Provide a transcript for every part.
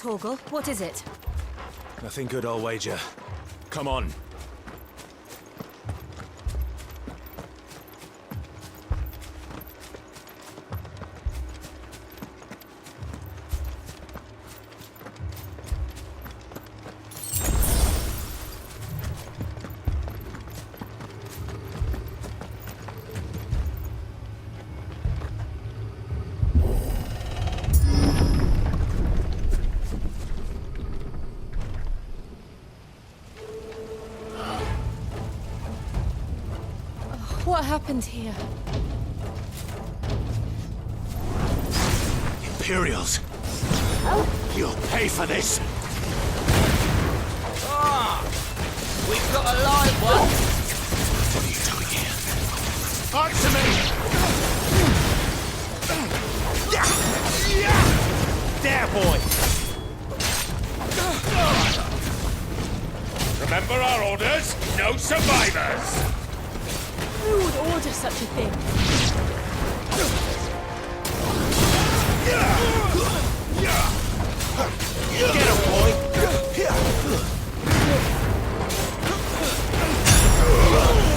Torgal. What is it? Nothing good, I'll wager. Come on. What happened here? Imperials! You'll pay for this! Ah! We've got a live one! What are you doing here? Answer me! There, boy! Remember our orders? No survivors! Who would order such a thing? Get him, boy!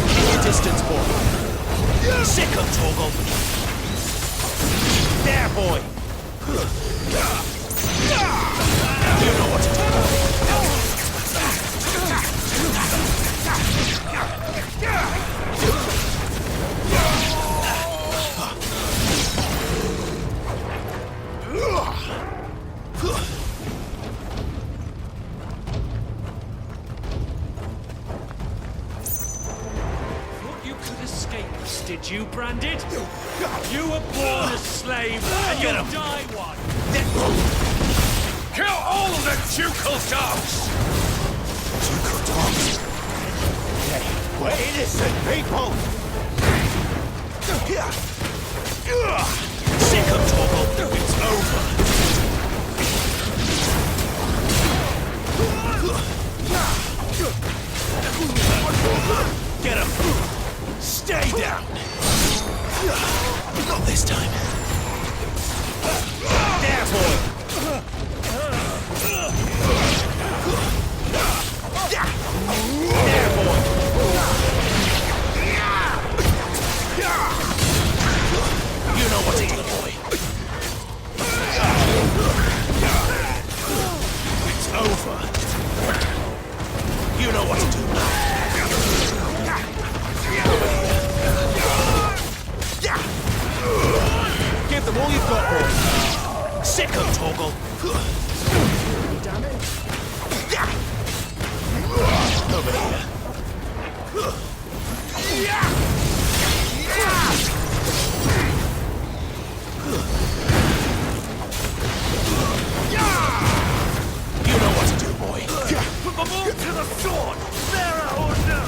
Keep your distance, boy! Sick him, Torgal! There, boy! You know what to do! Thought you could escape us, did you, Branded? You were born a slave, and you'll die one! Kill all the ducal dogs! Ducal dogs? We're innocent people! Sick of Torgal! It's over! Get him! Stay down! Not this time. There, boy! There, boy! You know what to do, boy. It's over. You know what to do. Give them all you've got, boy. Sick of Torgal. Over here. You know what to do, boy. Put them all to the sword! Bearer or no!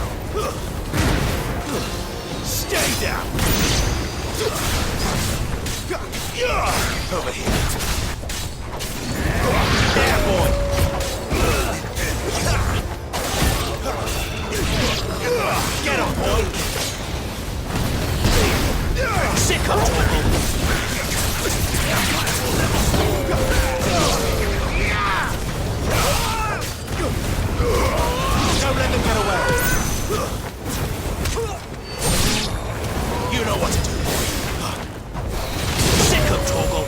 Stay down. Over here. There, boy. Get him, boy. Sick of trouble. Don't let them get away. You know what to do, boy. Sick of Torgal.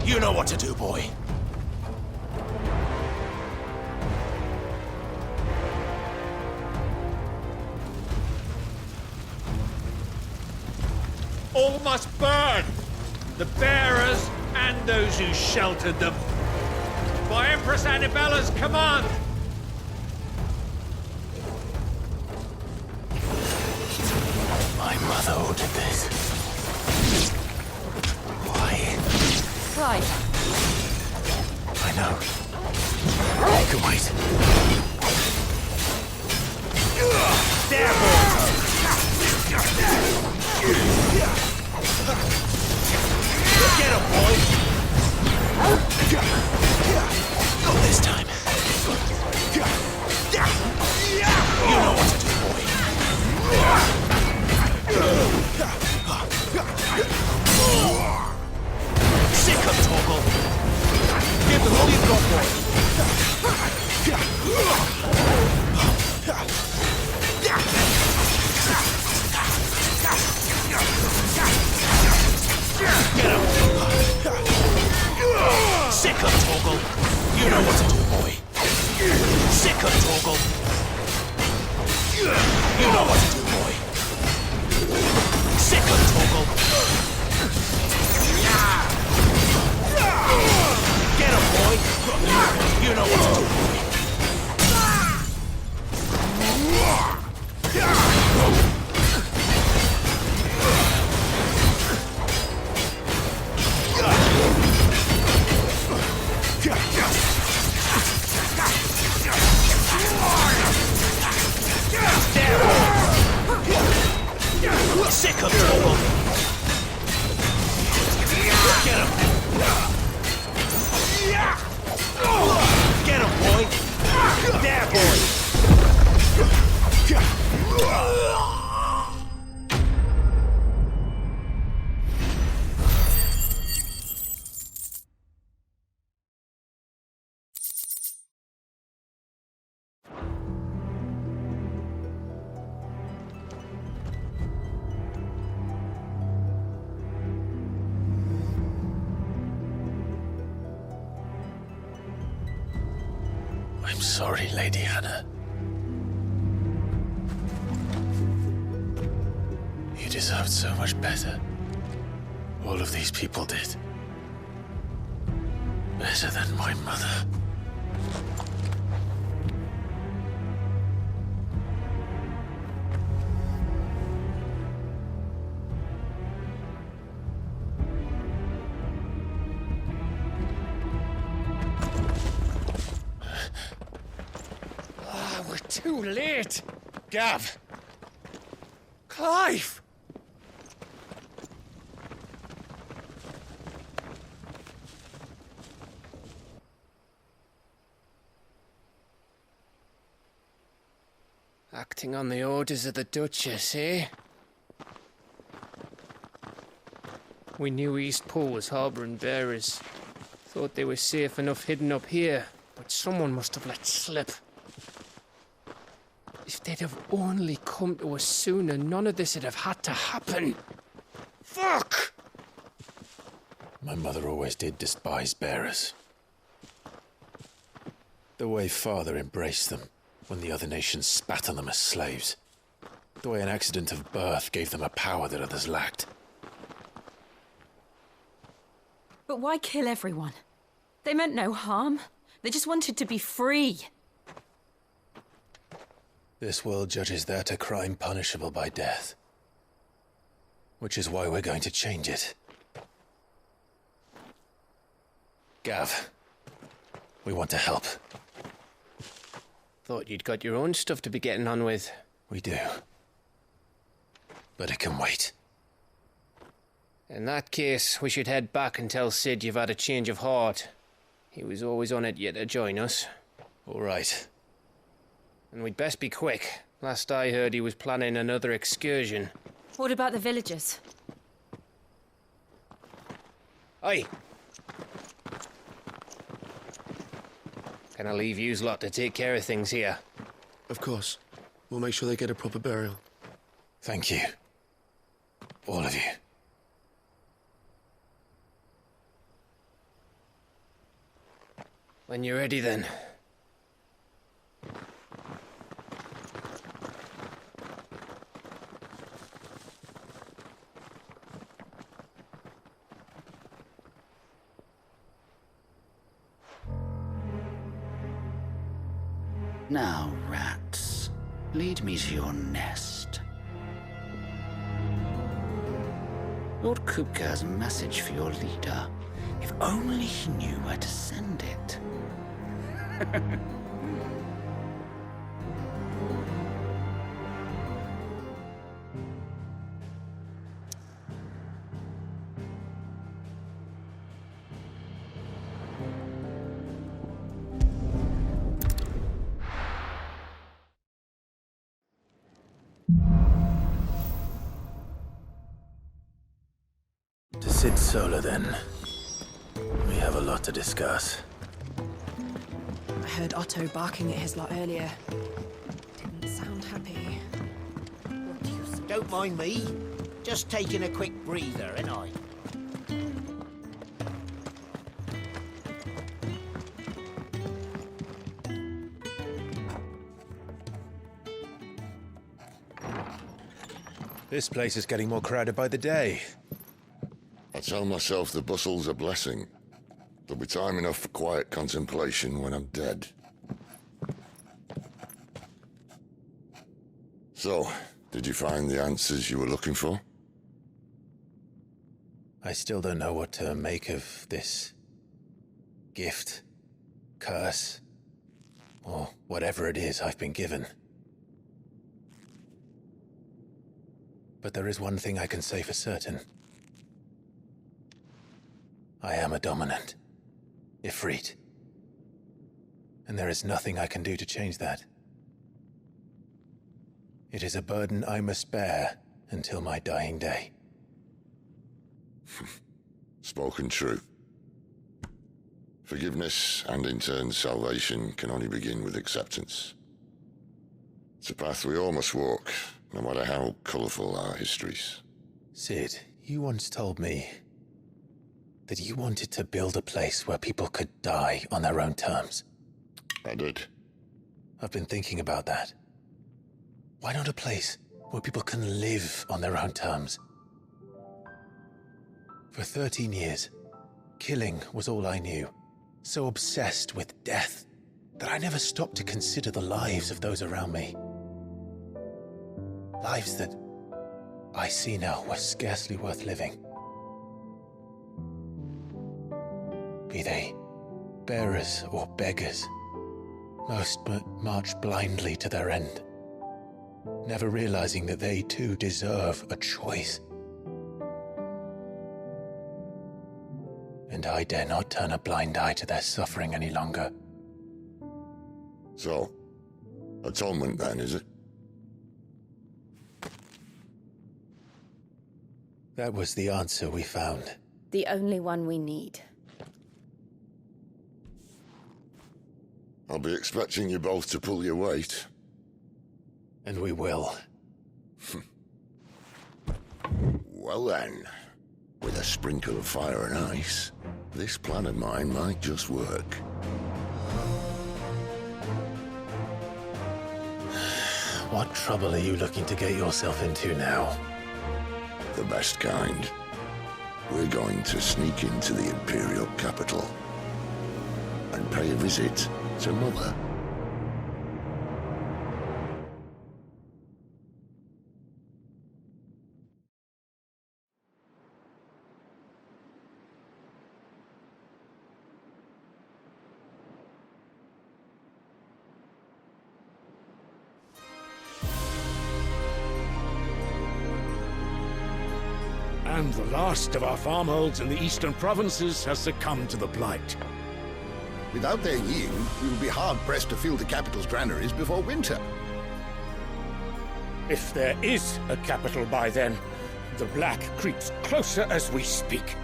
You know what to do, boy. All must burn! The bearers and those who sheltered them. By Empress Annabella's command! My mother ordered this. Why? Clive. I know. I can wait. There, boy! Get him, boy! Not this time. You know what to do, boy. Sick of Torgal. all you've got, boy. Get him! Sick of Toggle! You know what to do, boy. Sick of Toggle! You know what to do, boy. Sick of Toggle! Get him, boy! You know what to do, boy. Sick of Toggle! Get him! Get him, boy! There, boy! I'm sorry, Lady Hannah. You deserved so much better. All of these people did. Better than my mother. We're too late. Gav. Clive. Acting on the orders of the Duchess, eh? We knew East Pool was harbouring bearers. Thought they were safe enough hidden up here, but someone must have let slip. If they'd have only come to us sooner, none of this would have had to happen. Fuck! My mother always did despise bearers. The way Father embraced them when the other nations spat on them as slaves. The way an accident of birth gave them a power that others lacked. But why kill everyone? They meant no harm. They just wanted to be free. This world judges that a crime punishable by death. Which is why we're going to change it. Gav, we want to help. Thought you'd got your own stuff to be getting on with. We do. But it can wait. In that case, we should head back and tell Sid you've had a change of heart. He was always on it yet to join us. All right. And we'd best be quick. Last I heard, he was planning another excursion. What about the villagers? Aye. Can I leave yous lot to take care of things here? Of course. We'll make sure they get a proper burial. Thank you. All of you. When you're ready, then. Now, rats, lead me to your nest. Lord Kupka has a message for your leader. If only he knew where to send it. To Sid Solar, then. We have a lot to discuss. heard Otto barking at his lot earlier. Didn't sound happy. Don't mind me. Just taking a quick breather, ain't I? This place is getting more crowded by the day. I tell myself the bustle's a blessing. There'll be time enough for quiet contemplation when I'm dead. So, did you find the answers you were looking for? I still don't know what to make of this gift, curse, or whatever it is I've been given. But there is one thing I can say for certain. I am a dominant, Ifrit. And there is nothing I can do to change that. It is a burden I must bear until my dying day. Spoken true. Forgiveness, and in turn salvation, can only begin with acceptance. It's a path we all must walk, no matter how colourful our histories. Sid, you once told me that you wanted to build a place where people could die on their own terms. I did. I've been thinking about that. Why not a place where people can live on their own terms? For 13 years, killing was all I knew. So obsessed with death that I never stopped to consider the lives of those around me. Lives that I see now were scarcely worth living. Be they bearers or beggars, most march blindly to their end, never realizing that they too deserve a choice. And I dare not turn a blind eye to their suffering any longer. So, atonement then, is it? That was the answer we found. The only one we need. I'll be expecting you both to pull your weight. And we will. Well then, with a sprinkle of fire and ice, this plan of mine might just work. What trouble are you looking to get yourself into now? The best kind. We're going to sneak into the Imperial capital and pay a visit to Mother. And the last of our farmholds in the eastern provinces has succumbed to the blight. Without their yield, we will be hard-pressed to fill the capital's granaries before winter. If there is a capital by then, the black creeps closer as we speak.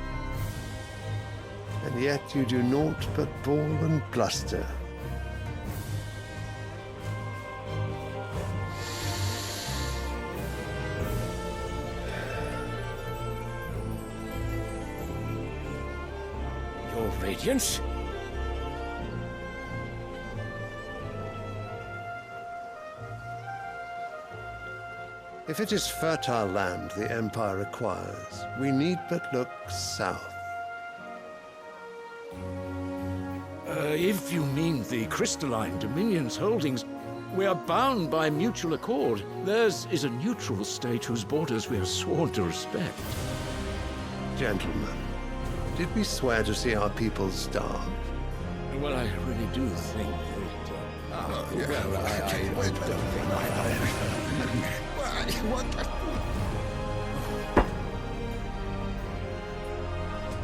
And yet you do naught but bawl and bluster. Your Radiance? If it is fertile land the Empire requires, we need but look south. If you mean the crystalline Dominion's holdings, we are bound by mutual accord. Theirs is a neutral state whose borders we are sworn to respect. Gentlemen, did we swear to see our people starve? Well, I really do think that...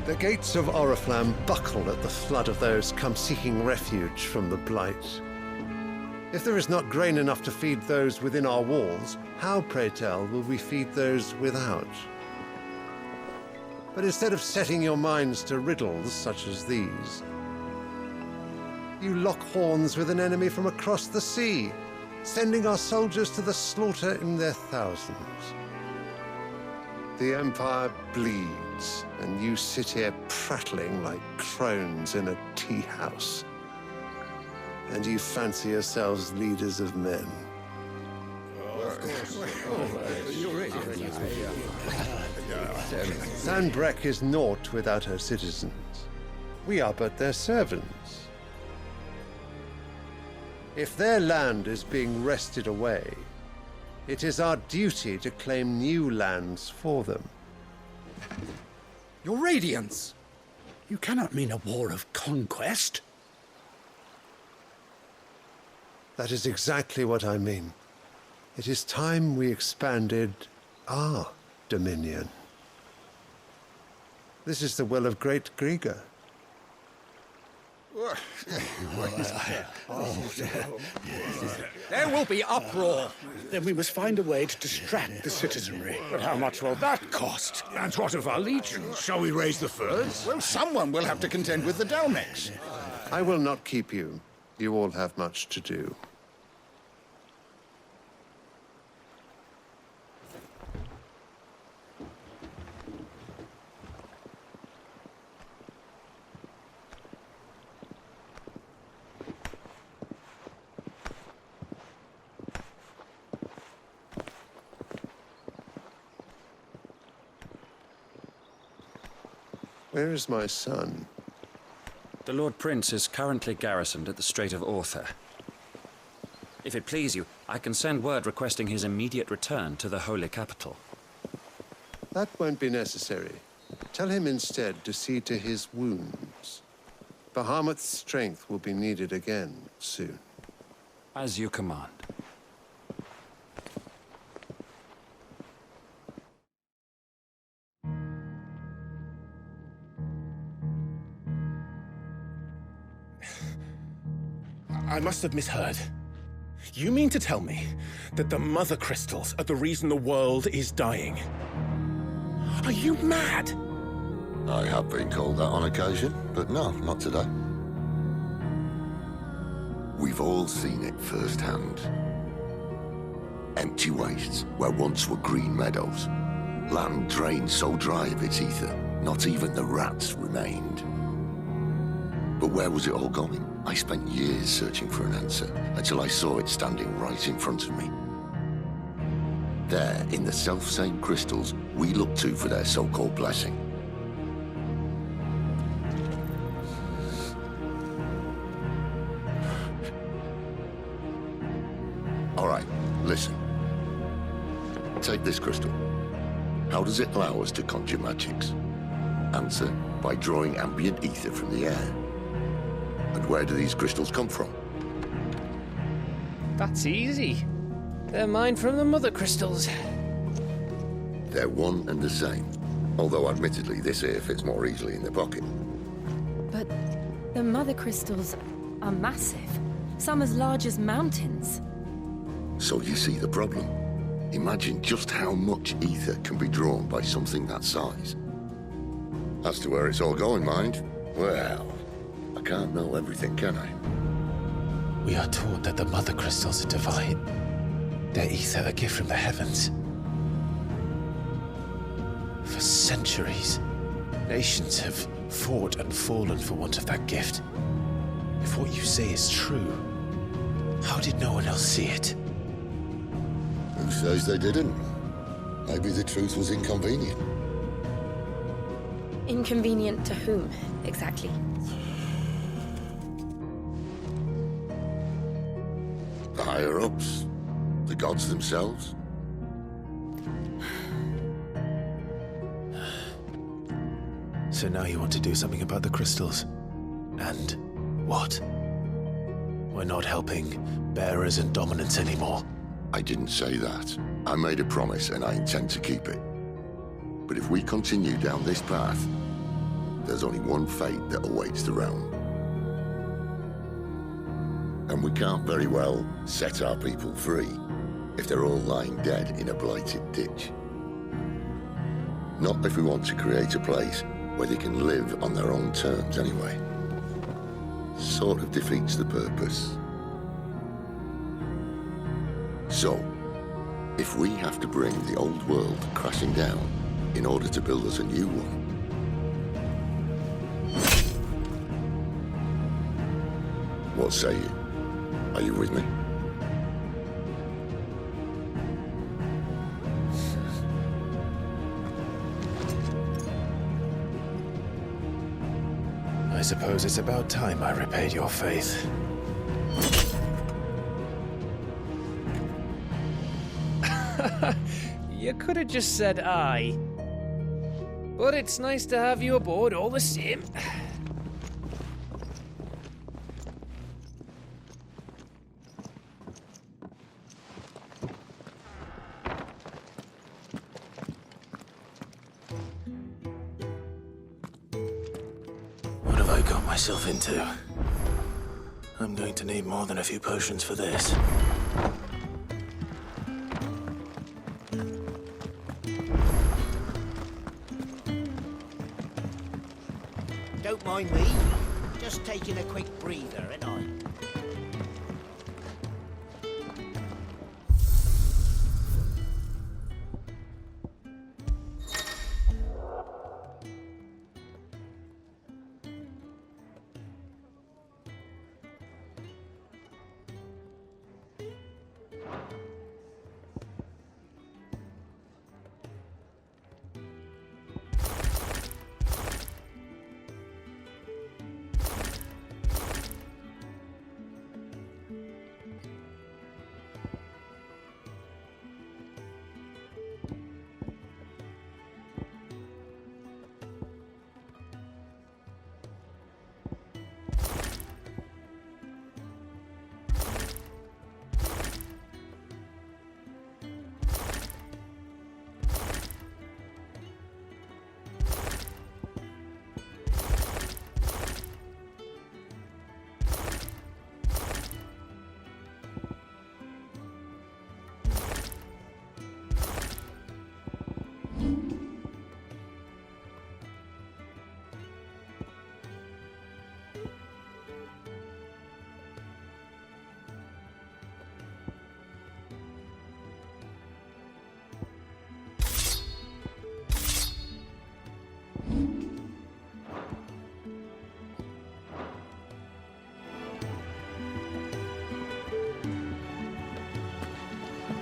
The gates of Oriflamme buckle at the flood of those come seeking refuge from the blight. If there is not grain enough to feed those within our walls, how, pray tell, will we feed those without? But instead of setting your minds to riddles such as these, You lock horns with an enemy from across the sea, sending our soldiers to the slaughter in their thousands. The Empire bleeds, and you sit here prattling like crones in a tea house. And you fancy yourselves leaders of men. Sanbreque is naught without her citizens. We are but their servants. If their land is being wrested away, it is our duty to claim new lands for them. Your Radiance! You cannot mean a war of conquest. That is exactly what I mean. It is time we expanded our dominion. This is the will of great Grieger. There will be uproar. Then we must find a way to distract the citizenry. But how much will that cost? And what of our legions? Shall we raise the furs? Well, someone will have to contend with the Dalmex. I will not keep you. You all have much to do. Where is my son? The Lord Prince is currently garrisoned at the Strait of Arthur. If it please you, I can send word requesting his immediate return to the Holy Capital. That won't be necessary. Tell him instead to see to his wounds. Bahamut's strength will be needed again soon. As you command. I must have misheard. You mean to tell me that the mother crystals are the reason the world is dying? Are you mad? I have been called that on occasion, but no, not today. We've all seen it firsthand. Empty wastes where once were green meadows. Land drained so dry of its ether, not even the rats remained. But where was it all going? I spent years searching for an answer, until I saw it standing right in front of me. There, in the self-same crystals we look to for their so-called blessing. All right, listen. Take this crystal. How does it allow us to conjure magics? Answer, by drawing ambient ether from the air. And where do these crystals come from? That's easy. They're mined from the mother crystals. They're one and the same. Although admittedly this here fits more easily in the pocket. But the mother crystals are massive. Some as large as mountains. So you see the problem. Imagine just how much ether can be drawn by something that size. As to where it's all going, mind? Well, I can't know everything, can I? We are taught that the mother crystals are divine. Their ether a gift from the heavens. For centuries, nations have fought and fallen for want of that gift. If what you say is true, how did no one else see it? Who says they didn't? Maybe the truth was inconvenient. Inconvenient to whom, exactly? The higher-ups? The gods themselves? So now you want to do something about the crystals? And what? We're not helping bearers and dominants anymore. I didn't say that. I made a promise and I intend to keep it. But if we continue down this path, there's only one fate that awaits the realm. And we can't very well set our people free if they're all lying dead in a blighted ditch. Not if we want to create a place where they can live on their own terms anyway. sort of defeats the purpose. So, if we have to bring the old world crashing down in order to build us a new one, what say you? Are you with me? I suppose it's about time I repaid your faith. You could have just said aye. But it's nice to have you aboard all the same. What have I got myself into? I'm going to need more than a few potions for this. Don't mind me. Just taking a quick breather, ain't I?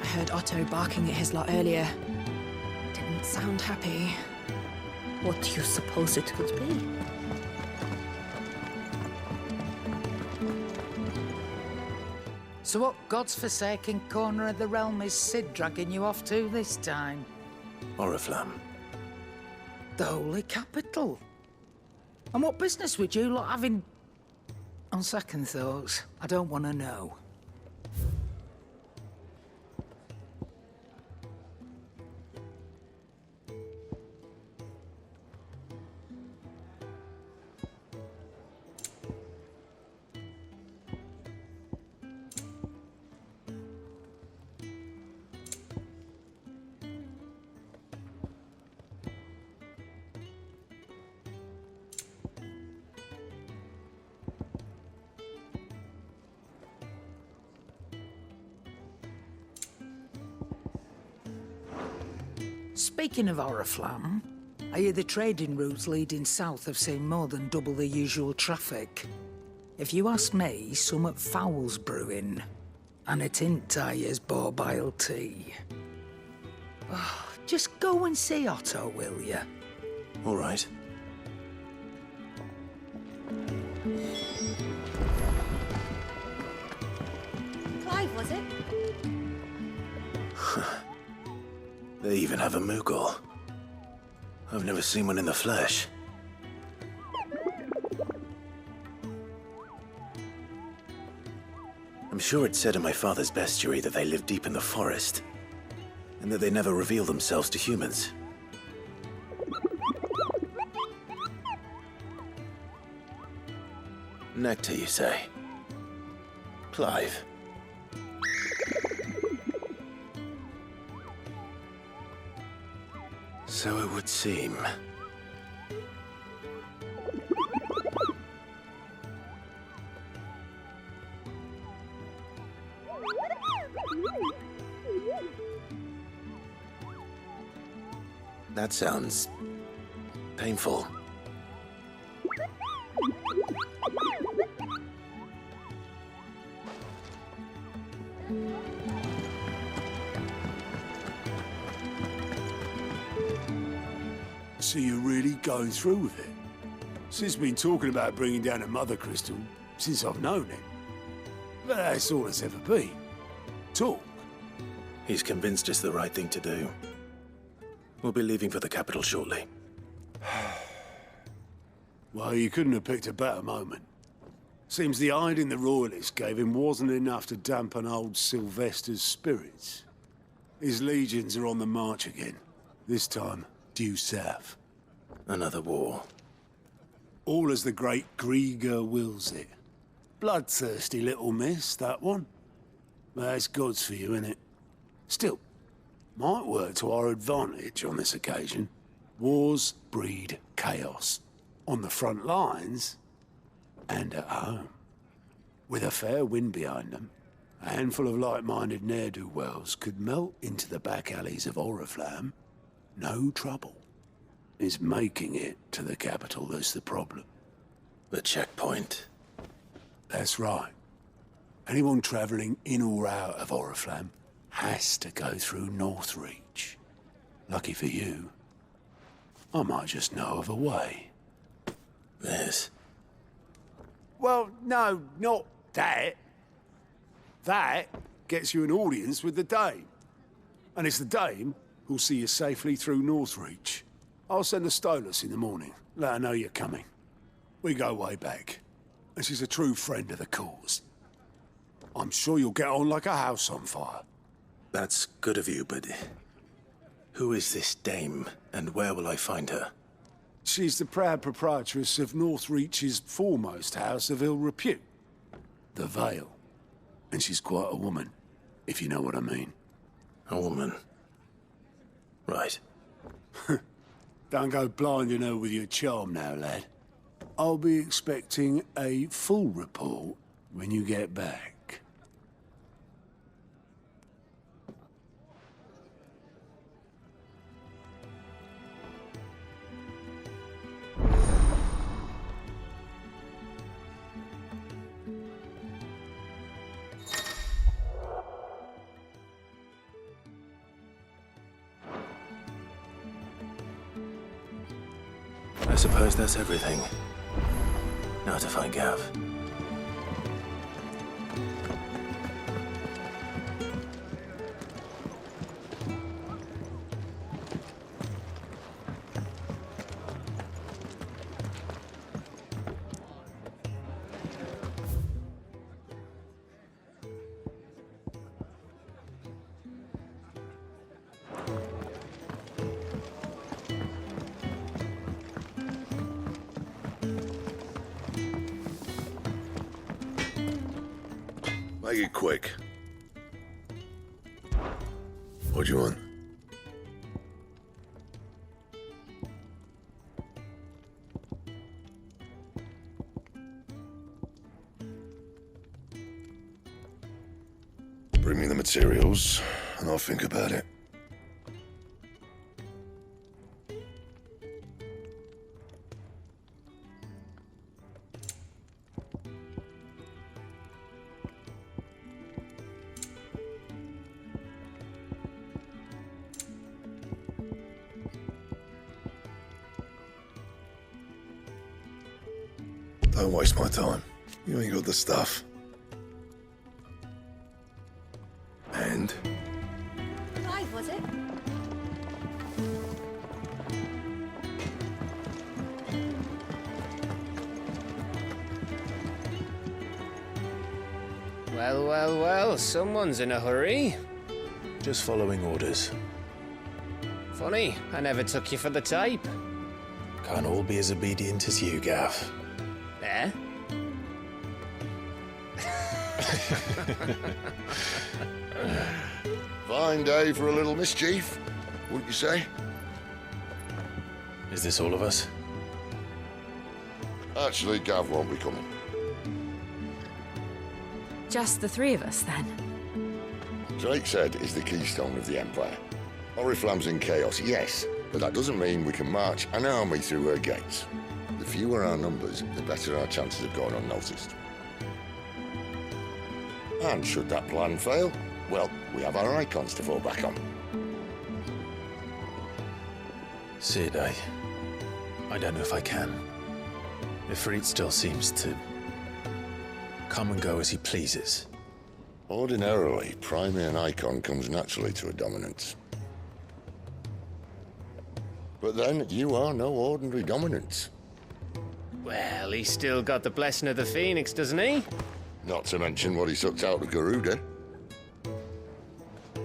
I heard Otto barking at his lot earlier. Didn't sound happy. What do you suppose it could be? So what God's forsaken corner of the realm is Sid dragging you off to this time? Oriflamme. The Holy Capital. And what business would you lot have in... On second thoughts, I don't want to know. Speaking of Oriflamme, I hear the trading routes leading south have seen more than double the usual traffic. If you ask me, summat foul's brewing. And it ain't Tyre's borbile tea. Oh, just go and see Otto, will you? All right. Clive, was it? They even have a Moogle. I've never seen one in the flesh. I'm sure it said in my father's bestiary that they live deep in the forest, and that they never reveal themselves to humans. Nectar, you say? Clive. So it would seem. That sounds painful. So you're really going through with it? Sis been talking about bringing down a mother crystal since I've known it. But that's all it's ever been. Talk. He's convinced it's the right thing to do. We'll be leaving for the capital shortly. Well, you couldn't have picked a better moment. Seems the hiding the royalists gave him wasn't enough to dampen old Sylvester's spirits. His legions are on the march again. This time, due south. Another war. All as the great Grieger wills it. Bloodthirsty little miss, that one. That's God's for you, innit? Still, might work to our advantage on this occasion. Wars breed chaos. On the front lines, and at home. With a fair wind behind them, a handful of like-minded ne'er-do-wells could melt into the back alleys of Oriflamme. No trouble. It's making it to the capital that's the problem. The checkpoint. That's right. Anyone travelling in or out of Oriflamme has to go through Northreach. Lucky for you, I might just know of a way. This? Well, no, not that. That gets you an audience with the Dame. And it's the Dame who'll see you safely through Northreach. I'll send a Stolas in the morning. Let her know you're coming. We go way back. And she's a true friend of the cause. I'm sure you'll get on like a house on fire. That's good of you, but who is this Dame, and where will I find her? She's the proud proprietress of Northreach's foremost house of ill repute, the Vale. And she's quite a woman, if you know what I mean. A woman? Right. Don't go blinding her with your charm now, lad. I'll be expecting a full report when you get back. I suppose that's everything. Now to find Gav. Make it quick. What do you want? Bring me the materials, and I'll think about it. Don't waste my time. You ain't got the stuff. And? Clive, was it? Well, well, well, someone's in a hurry. Just following orders. Funny, I never took you for the type. Can't all be as obedient as you, Gav. Eh? Fine day for a little mischief, wouldn't you say? Is this all of us? Actually, Gav won't be coming. Just the three of us, then? Drake said is the keystone of the Empire. Oriflamme's in chaos, yes, but that doesn't mean we can march an army through her gates. The fewer our numbers, the better our chances of going unnoticed. And should that plan fail, well, we have our Eikons to fall back on. Sid, I don't know if I can. Ifrit still seems to come and go as he pleases. Ordinarily, priming an Eikon comes naturally to a dominance. But then, you are no ordinary dominance. Well, he's still got the blessing of the Phoenix, doesn't he? Not to mention what he sucked out of Garuda.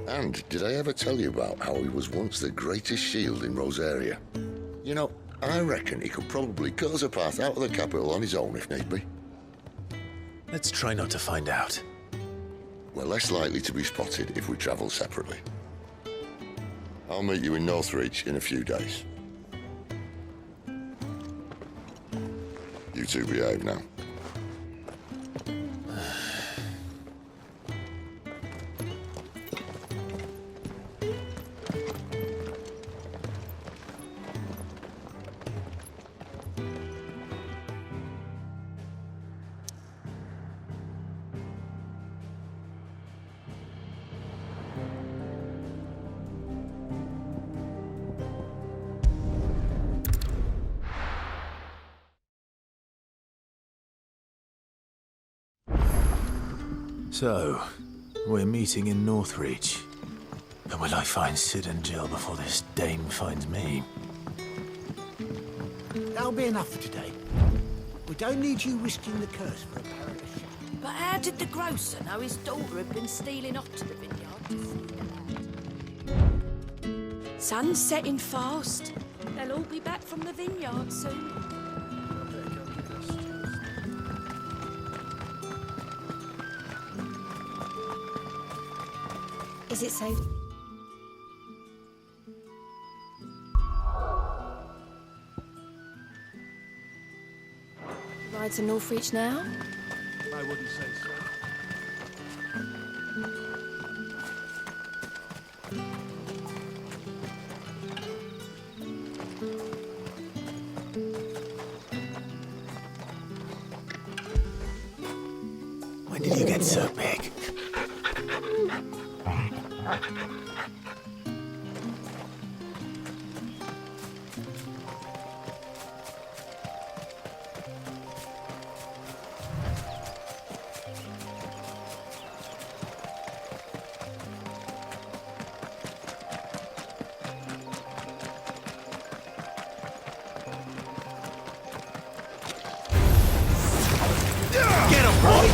And did I ever tell you about how he was once the greatest shield in Rosaria? You know, I reckon he could probably cut us a path out of the capital on his own if need be. Let's try not to find out. We're less likely to be spotted if we travel separately. I'll meet you in Northreach in a few days. You two behave now. So, we're meeting in Northreach. But will I find Sid and Jill before this dame finds me? That'll be enough for today. We don't need you risking the curse for a barrel of shit. But how did the grocer know his daughter had been stealing off to the vineyard to see the lad? Sun's setting fast. They'll all be back from the vineyard soon. Is it safe? Ride to Northreach now? I wouldn't say so. When did you get so big? Get him, boy!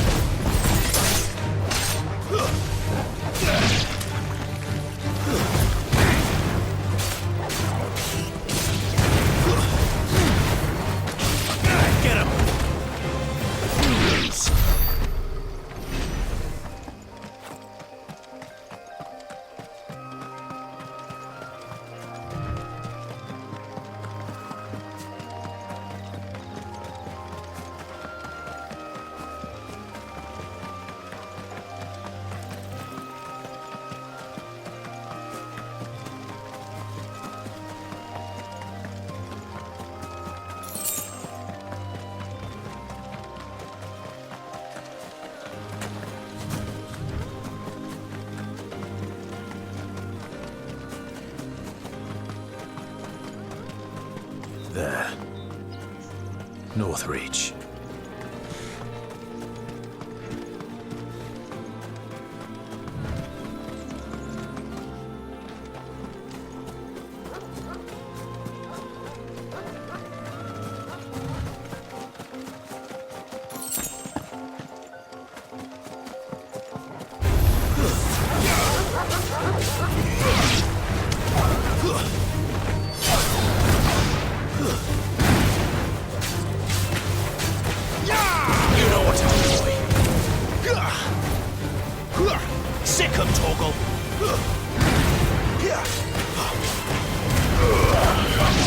There. Northreach.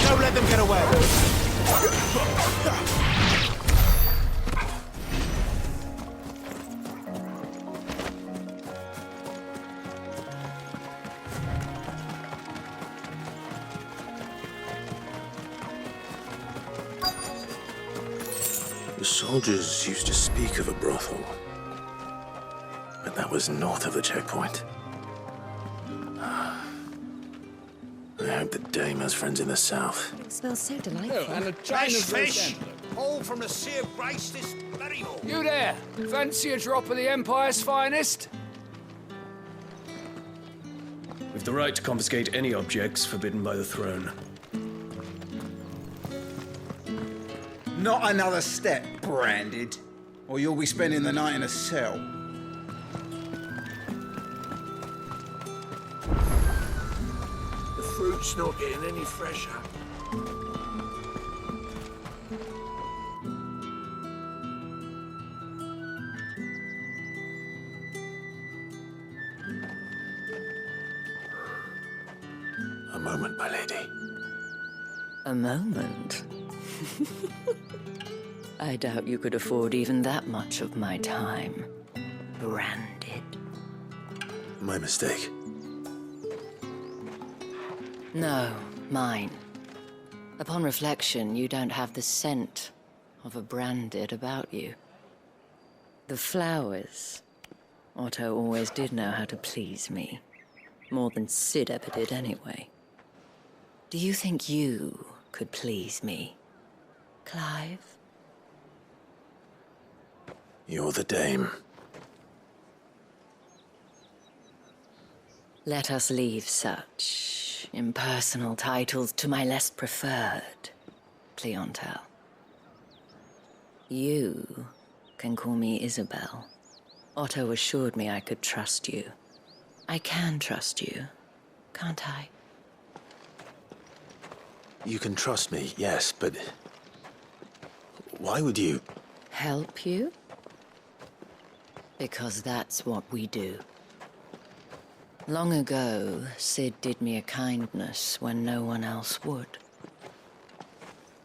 Don't let them get away. The soldiers used to speak of a brothel, but that was north of the checkpoint. I hope the dame has friends in the south. It smells so delightful. and a Fresh fish! All from the Sea of Grace this very morning. You there! Fancy a drop of the Empire's finest? We've the right to confiscate any objects forbidden by the throne. Not another step, branded, or you'll be spending the night in a cell. The fruit's not getting any fresher. A moment, my lady. A moment? I doubt you could afford even that much of my time. Branded. My mistake. No, mine. Upon reflection, you don't have the scent of a branded about you. The flowers. Otto always did know how to please me. More than Sid ever did anyway. Do you think you could please me, Clive? You're the dame. Let us leave such impersonal titles to my less preferred clientele. You can call me Isabel. Otto assured me I could trust you. I can trust you, can't I? You can trust me, yes, but why would you? Help you? Because that's what we do. Long ago, Sid did me a kindness when no one else would.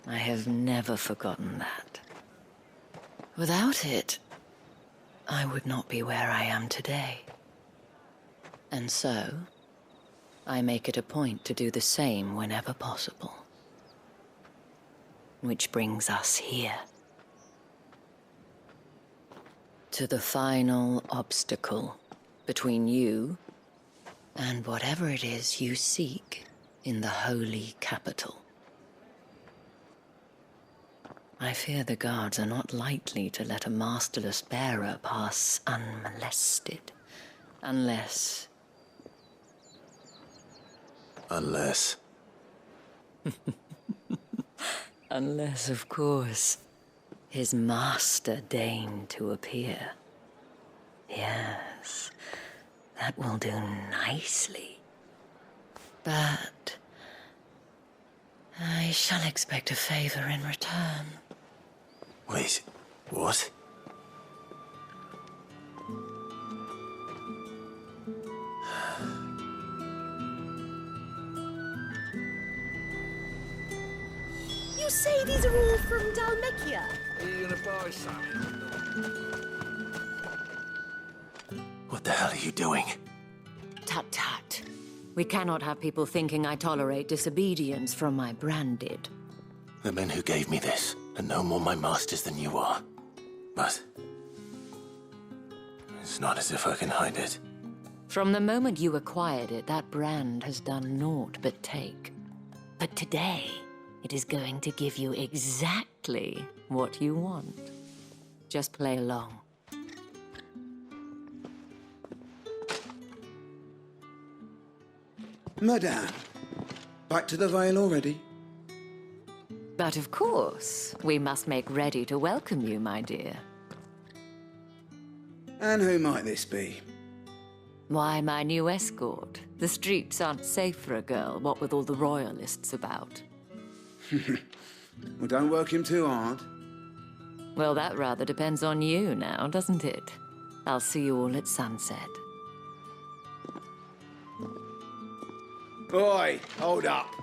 I have never forgotten that. Without it, I would not be where I am today. And so, I make it a point to do the same whenever possible. Which brings us here. To the final obstacle between you and whatever it is you seek in the holy capital. I fear the guards are not likely to let a masterless bearer pass unmolested, unless... Unless... Unless, of course, his master deigned to appear. Yes, that will do nicely. But I shall expect a favor in return. Wait, what? You say these are all from Dalmekia? Are you gonna buy something? What the hell are you doing? Tut-tut. We cannot have people thinking I tolerate disobedience from my branded. The men who gave me this are no more my masters than you are. But it's not as if I can hide it. From the moment you acquired it, that brand has done naught but take. But today, it is going to give you exactly what you want. Just play along. Madame, back to the Vale already? But of course, we must make ready to welcome you, my dear. And who might this be? Why, my new escort. The streets aren't safe for a girl, what with all the royalists about. Well, don't work him too hard. Well, that rather depends on you now, doesn't it? I'll see you all at sunset. Oi, hold up.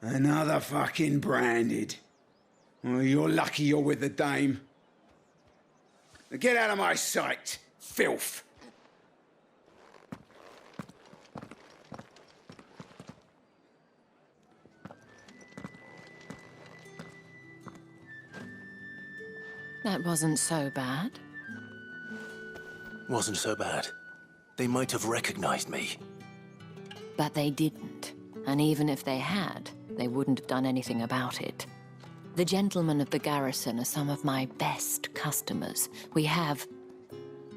Another fucking branded. Well, you're lucky you're with the dame. Now get out of my sight, filth. That wasn't so bad. Wasn't so bad. They might have recognized me. But they didn't. And even if they had, they wouldn't have done anything about it. The gentlemen of the garrison are some of my best customers. We have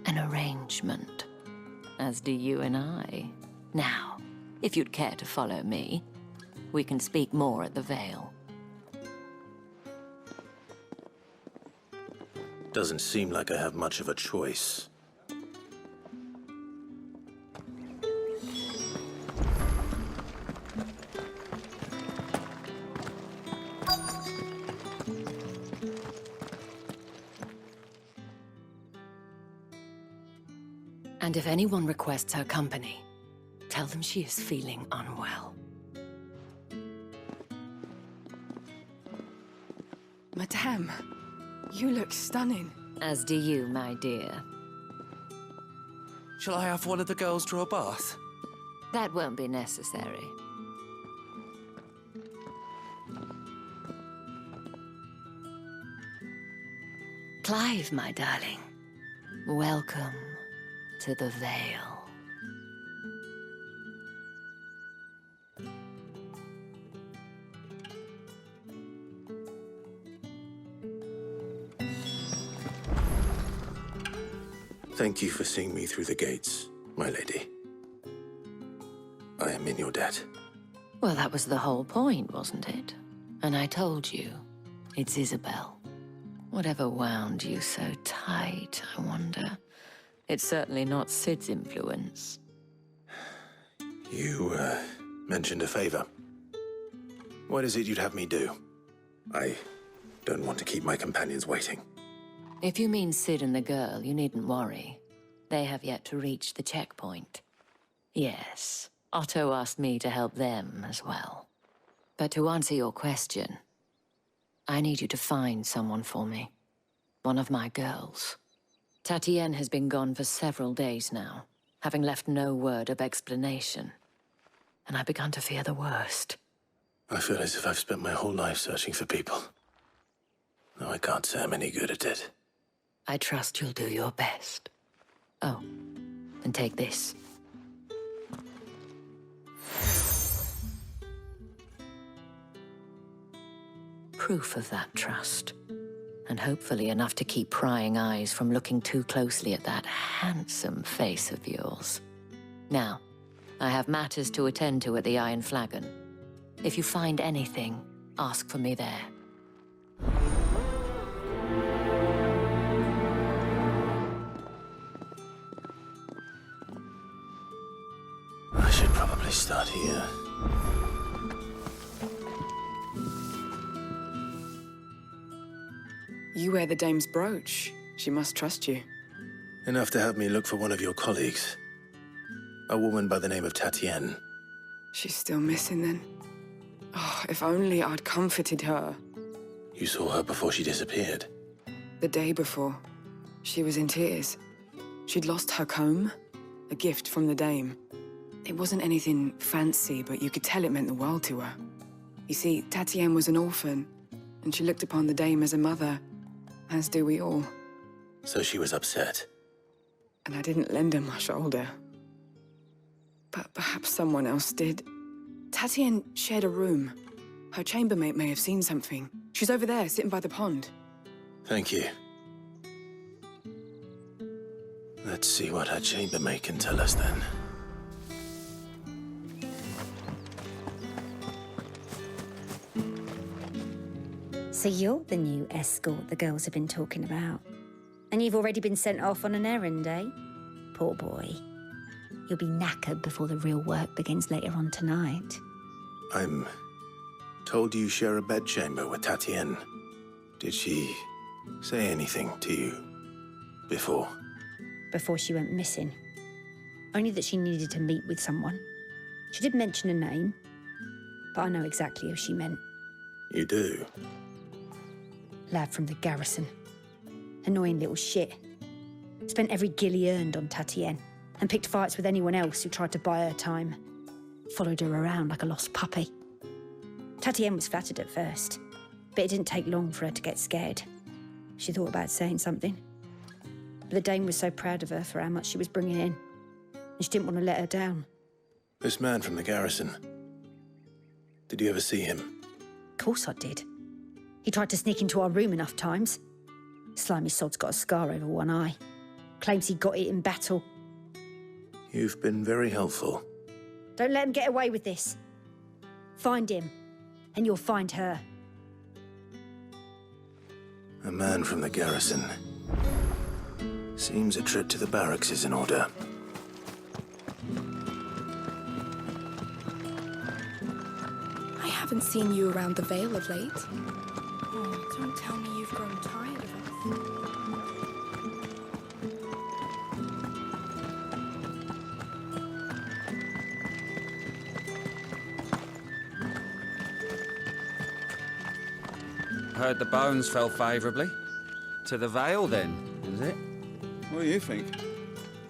an arrangement, as do you and I. Now, if you'd care to follow me, we can speak more at the Vale. Doesn't seem like I have much of a choice. And if anyone requests her company, tell them she is feeling unwell. Madame, you look stunning. As do you, my dear. Shall I have one of the girls draw a bath? That won't be necessary. Clive, my darling. Welcome to the Vale. Thank you for seeing me through the gates, my lady. I am in your debt. Well, that was the whole point, wasn't it? And I told you, it's Isabel. Whatever wound you so tight, I wonder. It's certainly not Sid's influence. You, mentioned a favor. What is it you'd have me do? I don't want to keep my companions waiting. If you mean Sid and the girl, you needn't worry. They have yet to reach the checkpoint. Yes, Otto asked me to help them as well. But to answer your question, I need you to find someone for me. One of my girls. Tatienne has been gone for several days now, having left no word of explanation. And I've begun to fear the worst. I feel as if I've spent my whole life searching for people. Though I can't say I'm any good at it. I trust you'll do your best. Oh, and take this. Proof of that trust. And hopefully enough to keep prying eyes from looking too closely at that handsome face of yours. Now, I have matters to attend to at the Iron Flagon. If you find anything, ask for me there. I should probably start here. You wear the dame's brooch. She must trust you. Enough to have me look for one of your colleagues. A woman by the name of Tatienne. She's still missing then. Oh, if only I'd comforted her. You saw her before she disappeared? The day before. She was in tears. She'd lost her comb, a gift from the dame. It wasn't anything fancy, but you could tell it meant the world to her. You see, Tatienne was an orphan, and she looked upon the dame as a mother, as do we all. So she was upset. And I didn't lend her my shoulder. But perhaps someone else did. Tatienne shared a room. Her chambermaid may have seen something. She's over there, sitting by the pond. Thank you. Let's see what her chambermaid can tell us then. So you're the new escort the girls have been talking about. And you've already been sent off on an errand, eh? Poor boy. You'll be knackered before the real work begins later on tonight. I'm told you share a bedchamber with Tatienne. Did she say anything to you before? Before she went missing. Only that she needed to meet with someone. She did mention a name, but I know exactly who she meant. You do? Lad from the garrison. Annoying little shit. Spent every guil he earned on Tatienne and picked fights with anyone else who tried to buy her time. Followed her around like a lost puppy. Tatienne was flattered at first, but it didn't take long for her to get scared. She thought about saying something. But the dame was so proud of her for how much she was bringing in, and she didn't want to let her down. This man from the garrison. Did you ever see him? Of course I did. He tried to sneak into our room enough times. Slimy sod's got a scar over one eye. Claims he got it in battle. You've been very helpful. Don't let him get away with this. Find him, and you'll find her. A man from the garrison. Seems a trip to the barracks is in order. I haven't seen you around the Vale of late. Oh, don't tell me you've grown tired of us. Heard the bones fell favourably. To the Vale, then, is it? What do you think?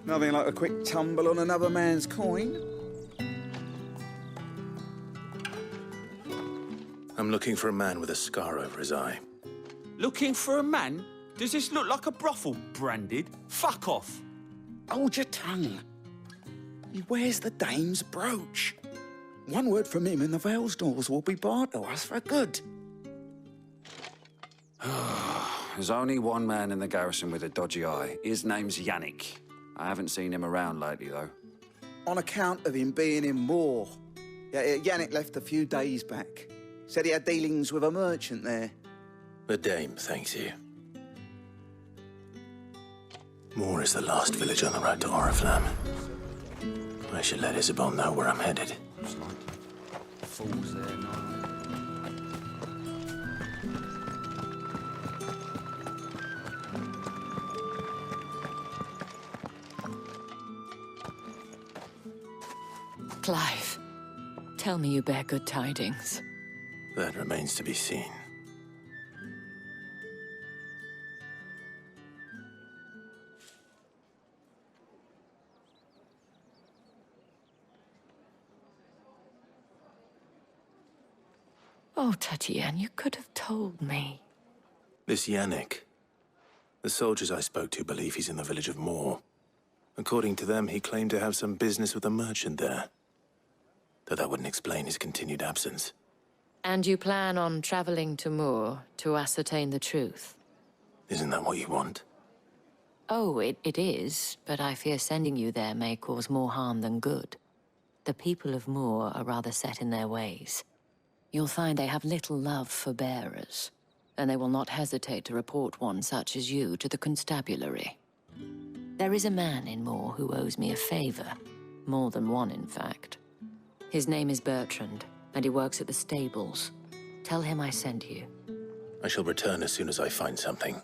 Nothing like a quick tumble on another man's coin? I'm looking for a man with a scar over his eye. Looking for a man? Does this look like a brothel, Branded? Fuck off. Hold your tongue. He wears the dame's brooch. One word from him and the Vale's doors will be barred to us for good. There's only one man in the garrison with a dodgy eye. His name's Yannick. I haven't seen him around lately, though. On account of him being in war. Yeah, Yannick left a few days back. Said he had dealings with a merchant there. The dame thanks you. Moor is the last village on the road to Oriflamme. I should let Isabel know where I'm headed. Fools there now. Clive, tell me you bear good tidings. That remains to be seen. Oh, Tatienne, you could have told me. This Yannick. The soldiers I spoke to believe he's in the village of Moor. According to them, he claimed to have some business with a merchant there. Though that wouldn't explain his continued absence. And you plan on traveling to Moor to ascertain the truth? Isn't that what you want? Oh, it is, but I fear sending you there may cause more harm than good. The people of Moor are rather set in their ways. You'll find they have little love for bearers, and they will not hesitate to report one such as you to the constabulary. There is a man in Moor who owes me a favor. More than one, in fact. His name is Bertrand, and he works at the stables. Tell him I sent you. I shall return as soon as I find something.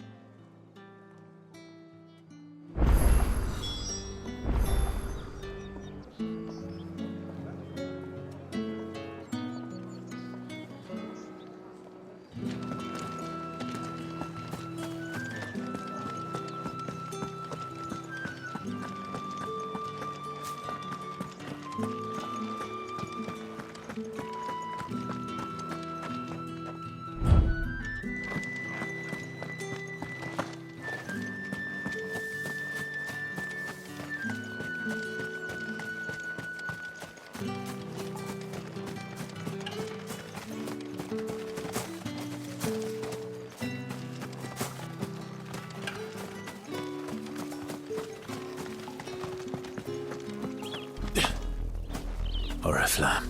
Oriflamme,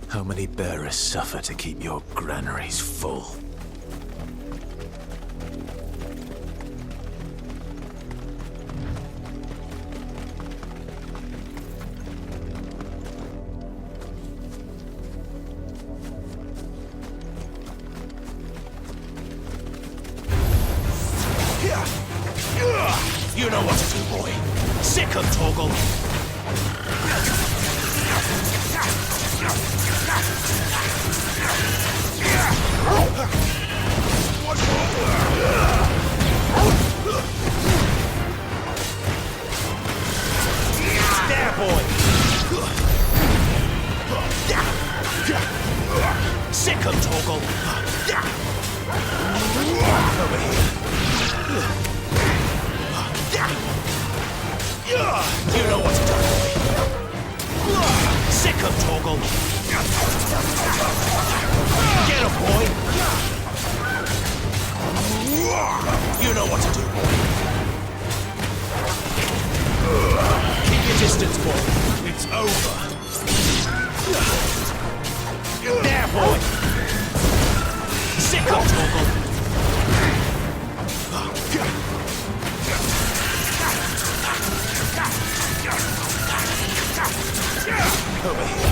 how many bearers suffer to keep your granaries full? You know what to do, boy. Sick of Torgal. There, boy. Sick of Torgal. Over here. You know what to do. Sick of Torgal. Get him, boy. You know what to do, boy. Keep your distance, boy. It's over. There, boy. Sick of Torgal. Over here.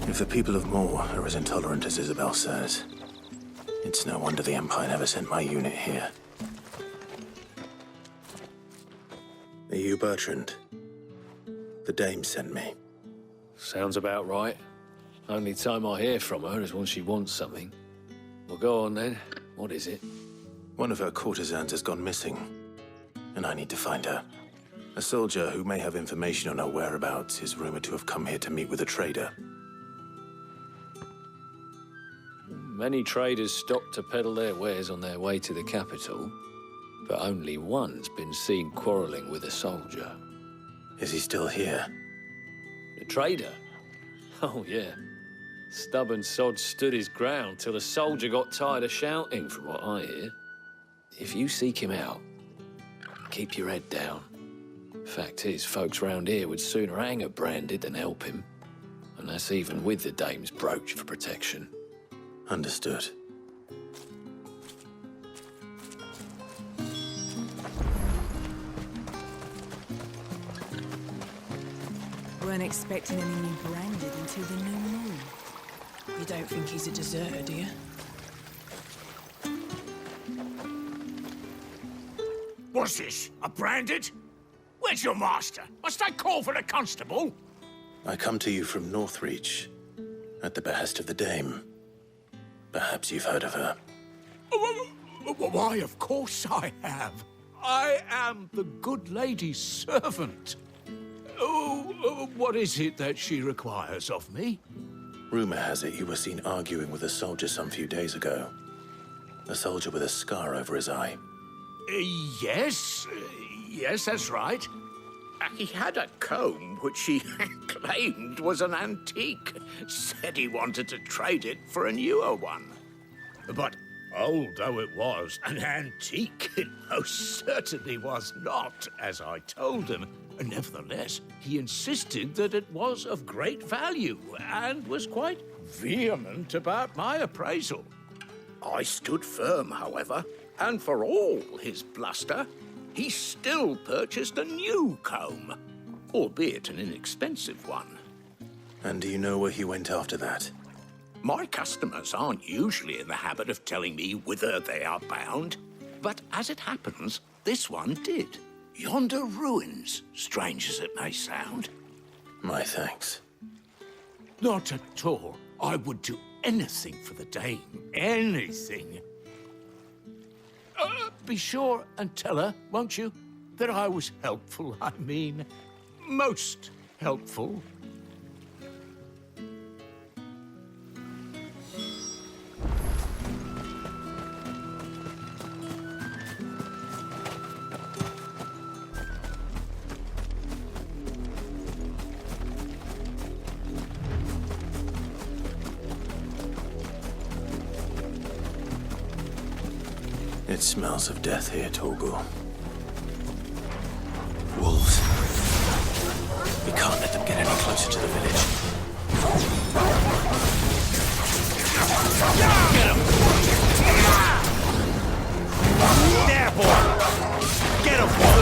If the people of Moor are as intolerant as Isabel says, it's no wonder the Empire never sent my unit here. Are you Bertrand? The dame sent me. Sounds about right. Only time I hear from her is when she wants something. Well, go on then. What is it? One of her courtesans has gone missing, and I need to find her. A soldier who may have information on her whereabouts is rumored to have come here to meet with a trader. Many traders stop to peddle their wares on their way to the capital, but only one's been seen quarrelling with a soldier. Is he still here? The trader? Oh, yeah. Stubborn sod stood his ground till the soldier got tired of shouting, from what I hear. If you seek him out, keep your head down. Fact is, folks round here would sooner hang a branded than help him. And that's even with the dame's brooch for protection. Understood. Weren't expecting any new branded until the new moon. You don't think he's a deserter, do you? What's this? A branded? Where's your master? Must I call for the constable? I come to you from Northreach, at the behest of the dame. Perhaps you've heard of her. Why, of course I have. I am the good lady's servant. Oh, what is it that she requires of me? Rumor has it you were seen arguing with a soldier some few days ago. A soldier with a scar over his eye. Yes, that's right. He had a comb which he claimed was an antique. Said he wanted to trade it for a newer one. But old though it was, an antique it most certainly was not, as I told him. Nevertheless, he insisted that it was of great value and was quite vehement about my appraisal. I stood firm, however, and for all his bluster, he still purchased a new comb, albeit an inexpensive one. And do you know where he went after that? My customers aren't usually in the habit of telling me whither they are bound, but as it happens, this one did. Yonder ruins, strange as it may sound. My thanks. Not at all. I would do anything for the dame. Anything. Be sure and tell her, won't you, that I was helpful. I mean, most helpful. It smells of death here, Torgul. Wolves. We can't let them get any closer to the village. Get him! There, boy! Get him, boy!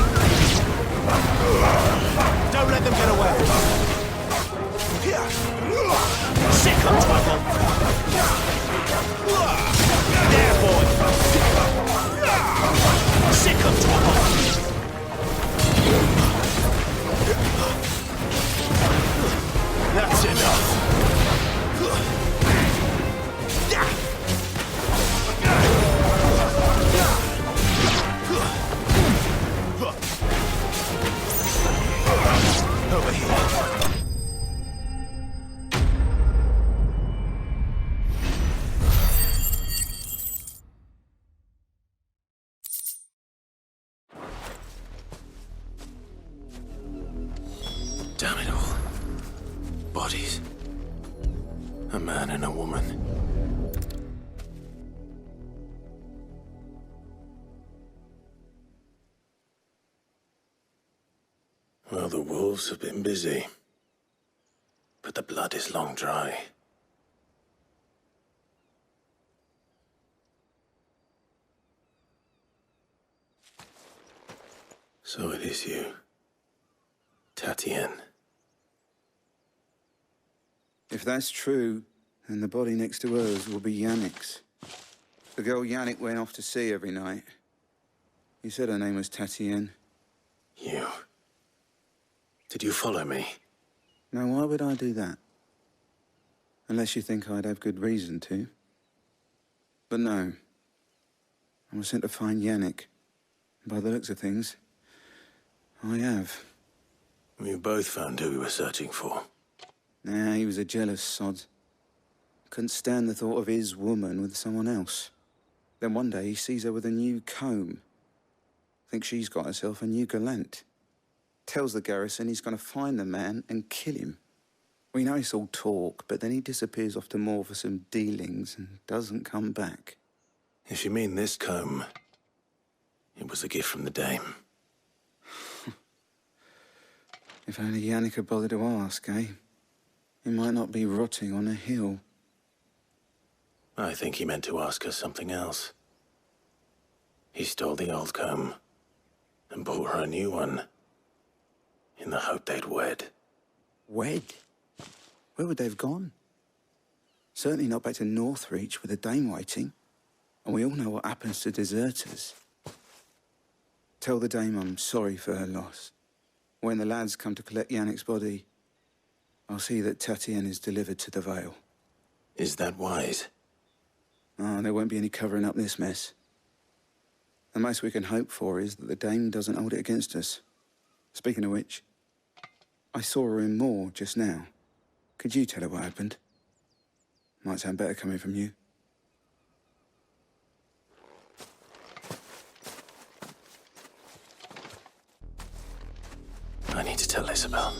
Don't let them get away! Sick of trouble! There, boy! Sick of trouble! That's enough! Over here. Damn it all. Bodies. A man and a woman. Well, the wolves have been busy. But the blood is long dry. So it is you, Tatienne. If that's true, then the body next to hers will be Yannick's. The girl Yannick went off to see every night. He said her name was Tatienne. You. Did you follow me? Now, why would I do that? Unless you think I'd have good reason to. But no. I was sent to find Yannick. By the looks of things, I have. We both found who we were searching for. Nah, he was a jealous sod. Couldn't stand the thought of his woman with someone else. Then one day he sees her with a new comb. Thinks she's got herself a new gallant. Tells the garrison he's going to find the man and kill him. We know it's all talk, but then he disappears off to Moor for some dealings and doesn't come back. If you mean this comb, it was a gift from the dame. If only Yannick had bothered to ask, eh? He might not be rotting on a hill. I think he meant to ask us something else. He stole the old comb and bought her a new one in the hope they'd wed. Wed? Where would they have gone? Certainly not back to Northreach with a dame waiting. And we all know what happens to deserters. Tell the dame I'm sorry for her loss. When the lads come to collect Yannick's body, I'll see that Tatienne is delivered to the Vale. Is that wise? Oh, there won't be any covering up this mess. The most we can hope for is that the dame doesn't hold it against us. Speaking of which, I saw her in Moor just now. Could you tell her what happened? Might sound better coming from you. I need to tell Isabel.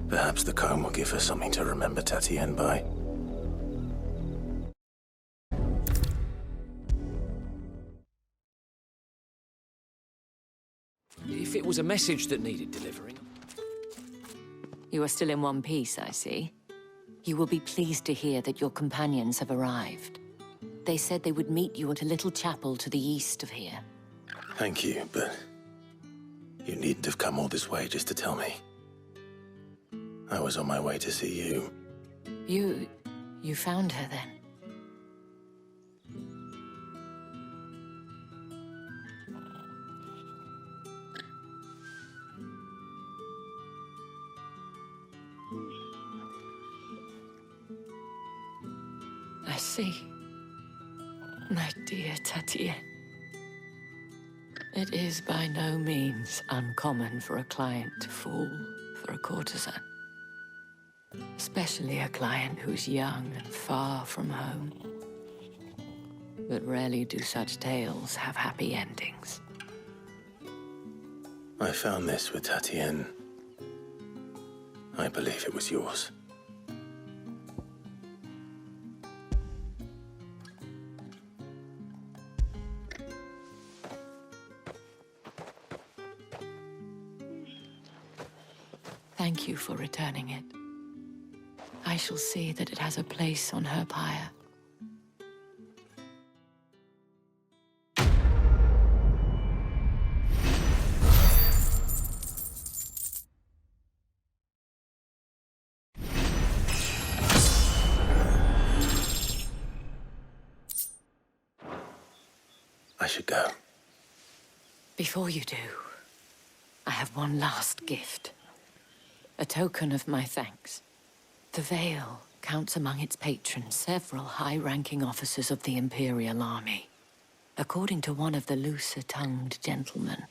Perhaps the comb will give her something to remember Tatienne by. If it was a message that needed delivering... You are still in one piece, I see. You will be pleased to hear that your companions have arrived. They said they would meet you at a little chapel to the east of here. Thank you, but you needn't have come all this way just to tell me. I was on my way to see you. You found her then? I see. My dear Tatienne. It is by no means uncommon for a client to fall for a courtesan. Especially a client who's young and far from home. But rarely do such tales have happy endings. I found this with Tatienne. I believe it was yours. Thank you for returning it. I shall see that it has a place on her pyre. I should go. Before you do, I have one last gift. A token of my thanks. The Veil counts among its patrons several high-ranking officers of the Imperial Army. According to one of the looser-tongued gentlemen,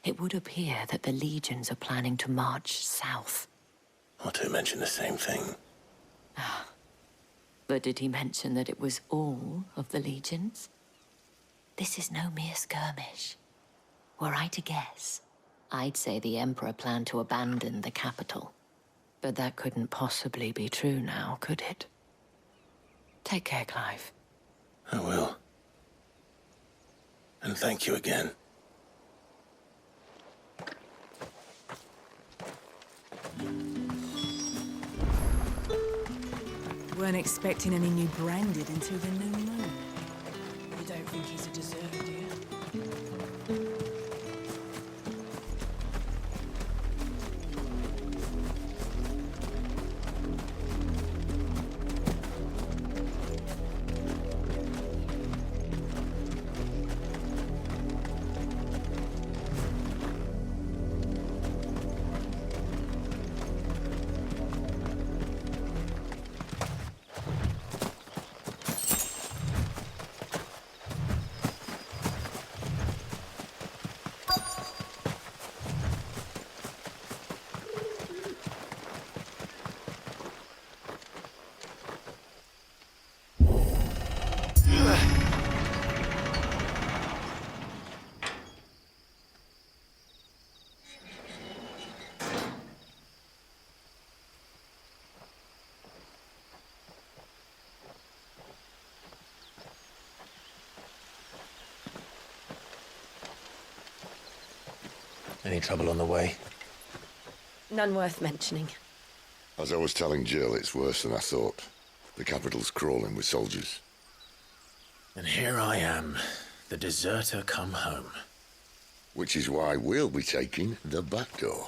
it would appear that the legions are planning to march south. Or to mention the same thing. But did he mention that it was all of the legions? This is no mere skirmish. Were I to guess, I'd say the Emperor planned to abandon the capital. But that couldn't possibly be true now, could it? Take care, Clive. I will. And thank you again. Weren't expecting any new branded until the new moon. You don't think he's a deserter, do you? Any trouble on the way? None worth mentioning. As I was telling Jill, it's worse than I thought. The capital's crawling with soldiers. And here I am, the deserter come home. Which is why we'll be taking the back door.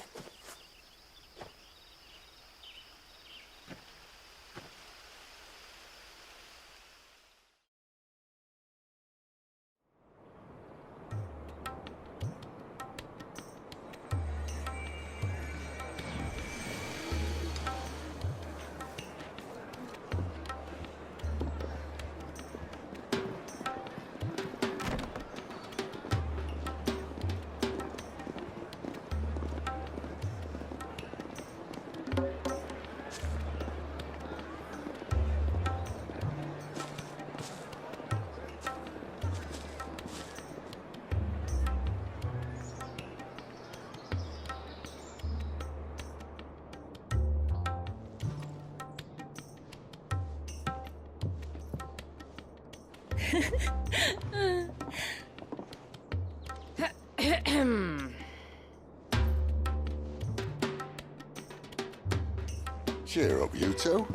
Cheer up, you two.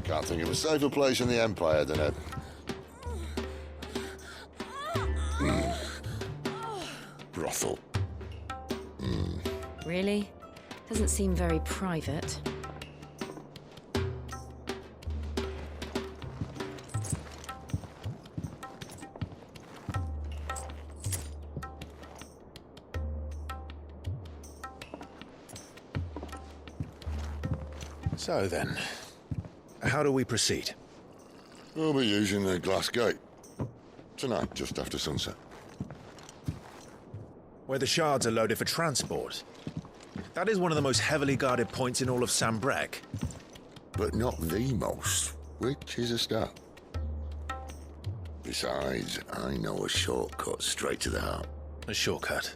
Can't think of a safer place in the Empire than a... brothel. Really? Doesn't seem very private. So then, how do we proceed? We'll be using the glass gate. Tonight, just after sunset. Where the shards are loaded for transport. That is one of the most heavily guarded points in all of Sambrek. But not the most, which is a start. Besides, I know a shortcut straight to the heart. A shortcut?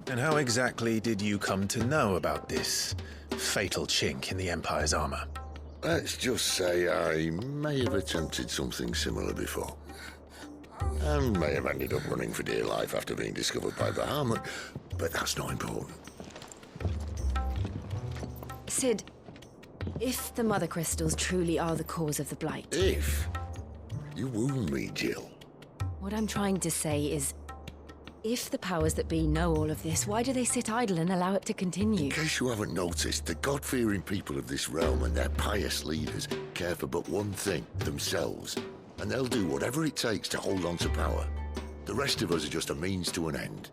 And how exactly did you come to know about this fatal chink in the Empire's armor? Let's just say I may have attempted something similar before. And may have ended up running for dear life after being discovered by Bahamut, but that's not important. Sid, if the Mother Crystals truly are the cause of the Blight... If? You wound me, Jill. What I'm trying to say is, if the powers that be know all of this, why do they sit idle and allow it to continue? In case you haven't noticed, the God-fearing people of this realm and their pious leaders care for but one thing, themselves. And they'll do whatever it takes to hold on to power. The rest of us are just a means to an end.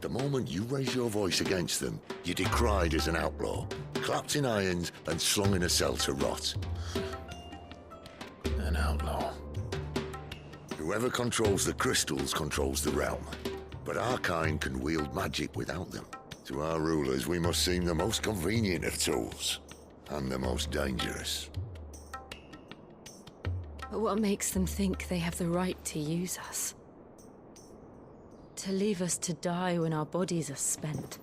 The moment you raise your voice against them, you're decried as an outlaw, clapped in irons and slung in a cell to rot. An outlaw. Whoever controls the crystals controls the realm. But our kind can wield magic without them. To our rulers, we must seem the most convenient of tools. And the most dangerous. But what makes them think they have the right to use us? To leave us to die when our bodies are spent?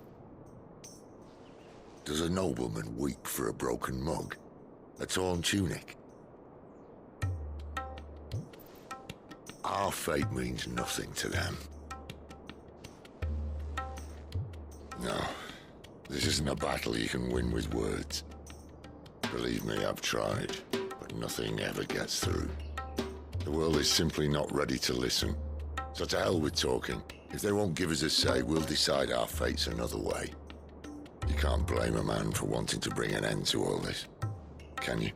Does a nobleman weep for a broken mug? A torn tunic? Our fate means nothing to them. No, this isn't a battle you can win with words. Believe me, I've tried, but nothing ever gets through. The world is simply not ready to listen. So to hell with talking. If they won't give us a say, we'll decide our fates another way. You can't blame a man for wanting to bring an end to all this, can you?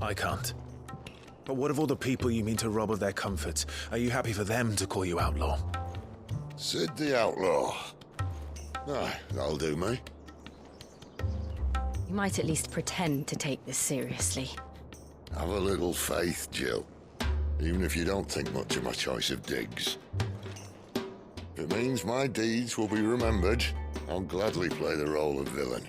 I can't. But what of all the people you mean to rob of their comforts? Are you happy for them to call you outlaw? Sid the Outlaw. Aye, that'll do me. You might at least pretend to take this seriously. Have a little faith, Jill. Even if you don't think much of my choice of digs. If it means my deeds will be remembered, I'll gladly play the role of villain.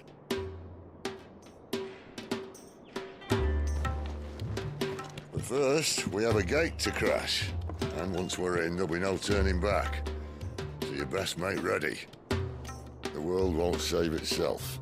But first, we have a gate to crash. And once we're in, there'll be no turning back. So you best make ready. The world won't save itself.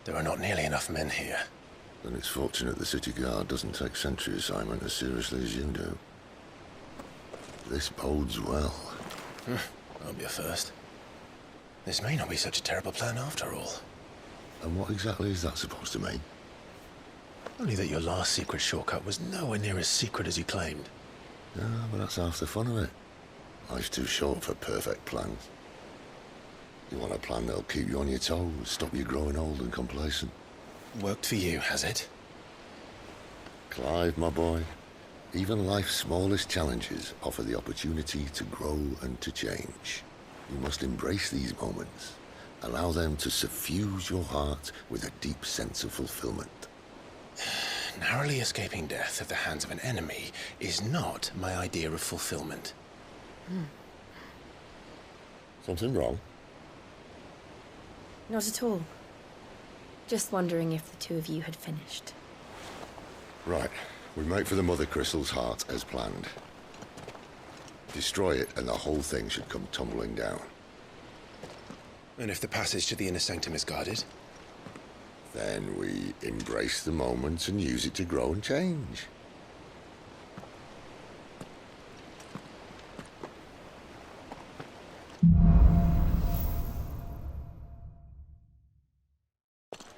There are not nearly enough men here. Then it's fortunate the city guard doesn't take sentry assignment as seriously as you do. This bodes well. That'll be a first. This may not be such a terrible plan after all. And what exactly is that supposed to mean? Only that your last secret shortcut was nowhere near as secret as you claimed. Yeah, but that's half the fun of it. Life's too short for perfect plans. You want a plan that'll keep you on your toes, stop you growing old and complacent. Worked for you, has it? Clive, my boy, even life's smallest challenges offer the opportunity to grow and to change. You must embrace these moments. Allow them to suffuse your heart with a deep sense of fulfillment. Narrowly escaping death at the hands of an enemy is not my idea of fulfillment. Something wrong? Not at all. Just wondering if the two of you had finished. Right. We make for the Mother Crystal's heart as planned. Destroy it and the whole thing should come tumbling down. And if the passage to the inner sanctum is guarded? Then we embrace the moment and use it to grow and change.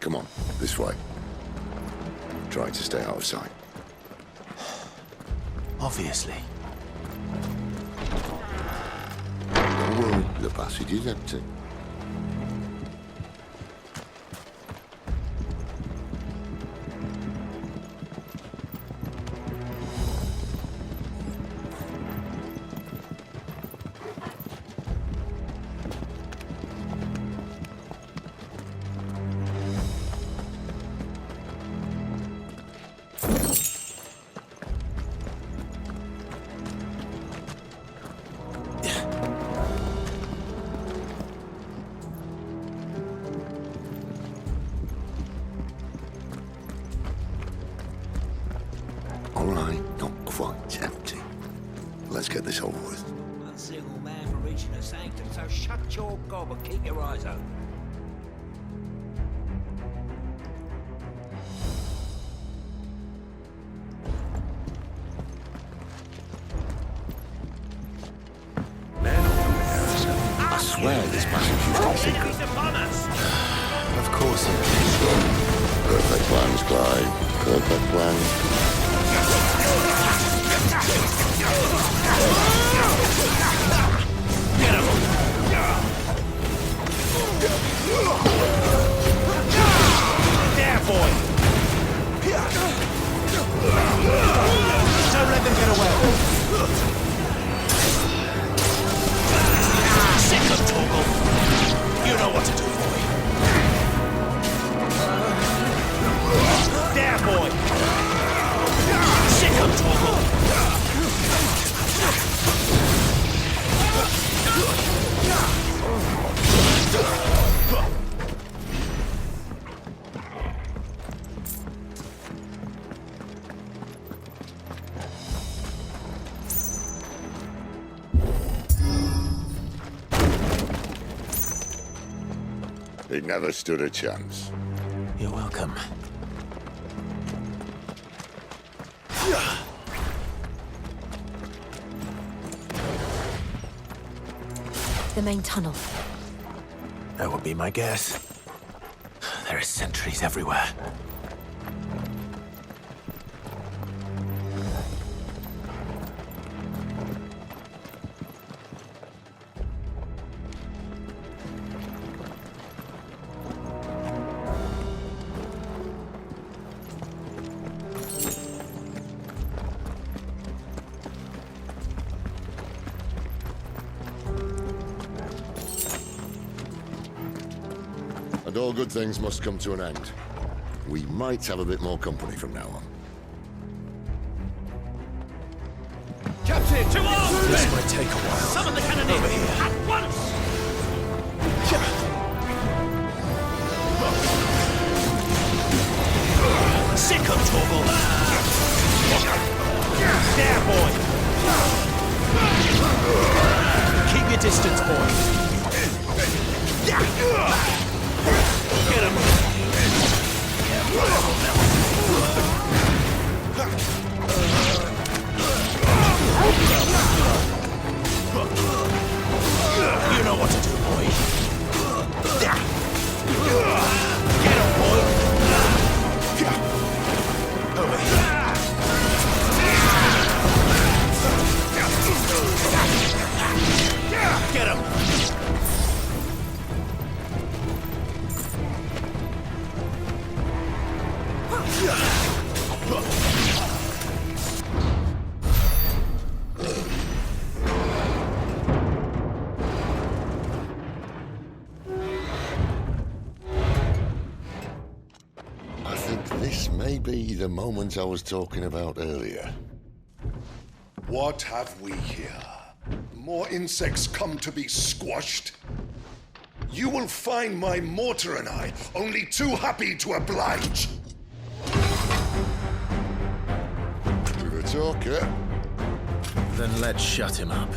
Come on, this way. Try to stay out of sight. Obviously. Don't worry, the passage is empty. Let's get this over with. One single man for reaching a sanctum, so shut your gob and keep your eyes open. I swear this passage used to be secret. Of course it is. Perfect plans, Clive. Perfect plans. Get him! There, boy! Don't let them get away. Sick of Torgal. You know what to do, boy. There, boy! Sick of Torgal. He never stood a chance. You're welcome. The main tunnel. That would be my guess. There are sentries everywhere. And all good things must come to an end. We might have a bit more company from now on. Captain! To arms! This might take a while. Summon the cannoneers! Over here. At once! Sick of Torgal! There, boy! Keep your distance, boy! Get him! You know what to do, boy. Get him, boy. Over here. Get him. I think this may be the moment I was talking about earlier. What have we here? More insects come to be squashed? You will find my mortar and I only too happy to oblige. Do the talk, eh? Then let's shut him up.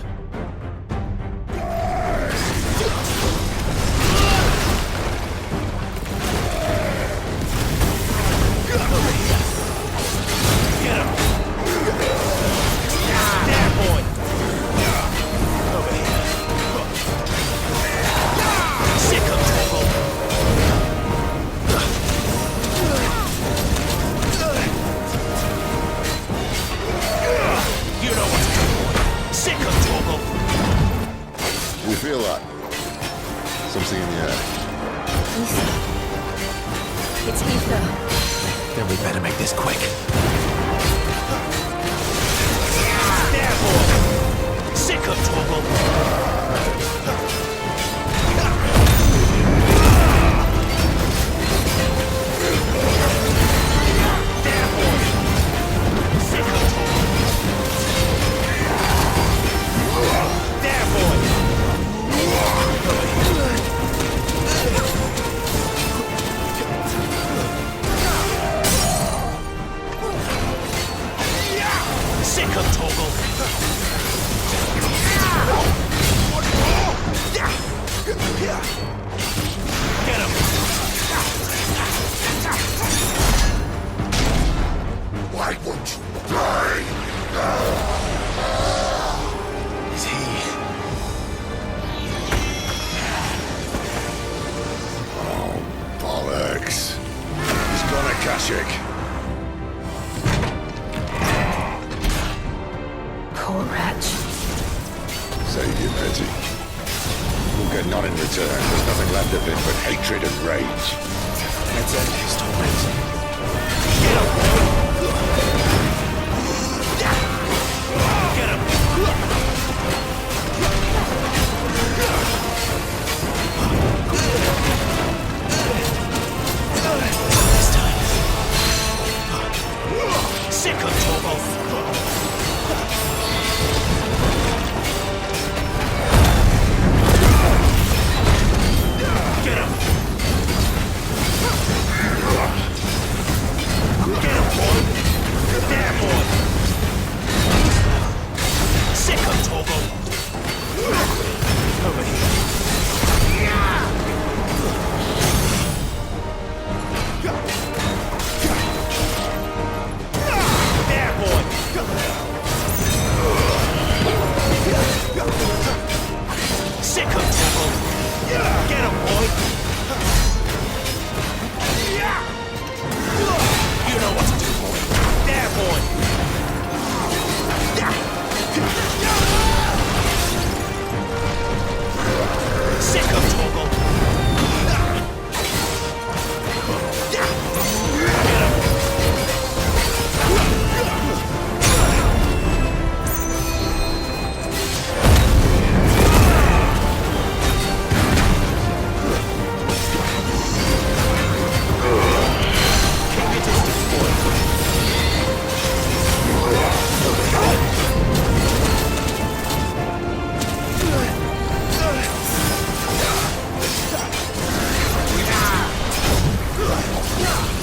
Get him! There, boy! Over here. Sick of Torgal! You know what to do, boy. Sick of Torgal! We feel that. Something in the air. Ether. It's ether. Then we better make this quick. There, boy! Sick of Torgal! There, boy! Sick of Torgal! There, boy! Sick of Torgal! match. Save your pity. We'll get none in return. There's nothing left of him but hatred and rage. Let's end his torment. Get him! This time. Sick of trouble. Get him! Get him, boy! There, boy! Sick of Togo! Over here. There, boy! Sick of Togo! Get him, boy! You know what to do, boy. There, boy. Sick of Togo. Get him.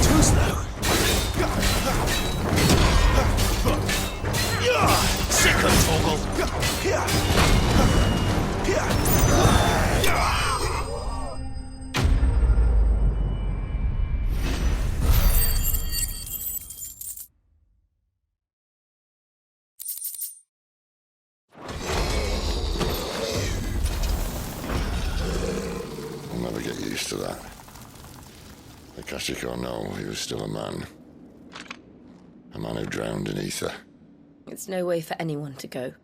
Too slow. Sick of Togo. I'll never get used to that. Akashic or no, he was still a man. A man who drowned in ether. It's no way for anyone to go.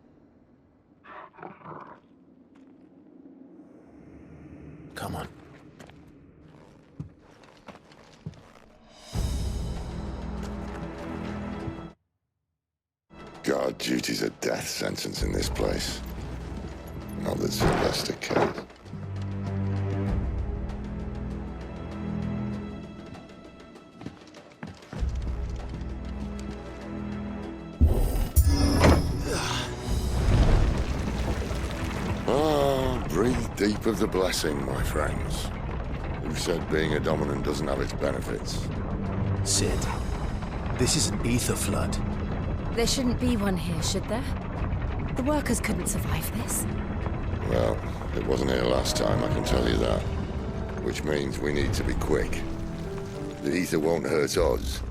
Come on. Guard duty's a death sentence in this place. Not that Sylvester cares. Breathe deep of the blessing, my friends. Who said being a dominant doesn't have its benefits? Sid, this is an ether flood. There shouldn't be one here, should there? The workers couldn't survive this. Well, it wasn't here last time, I can tell you that. Which means we need to be quick. The ether won't hurt us,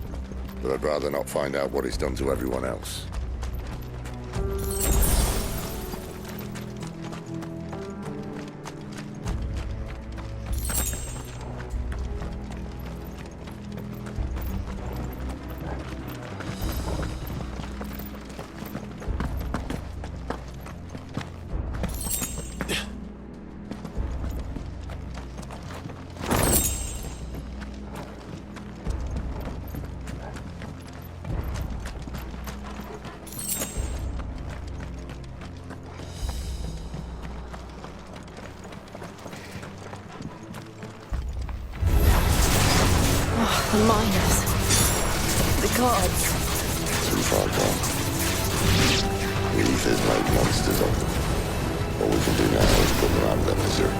but I'd rather not find out what it's done to everyone else. The miners. The gods. Too far gone. The ether's made monsters of them. All we can do now is put them out of their misery.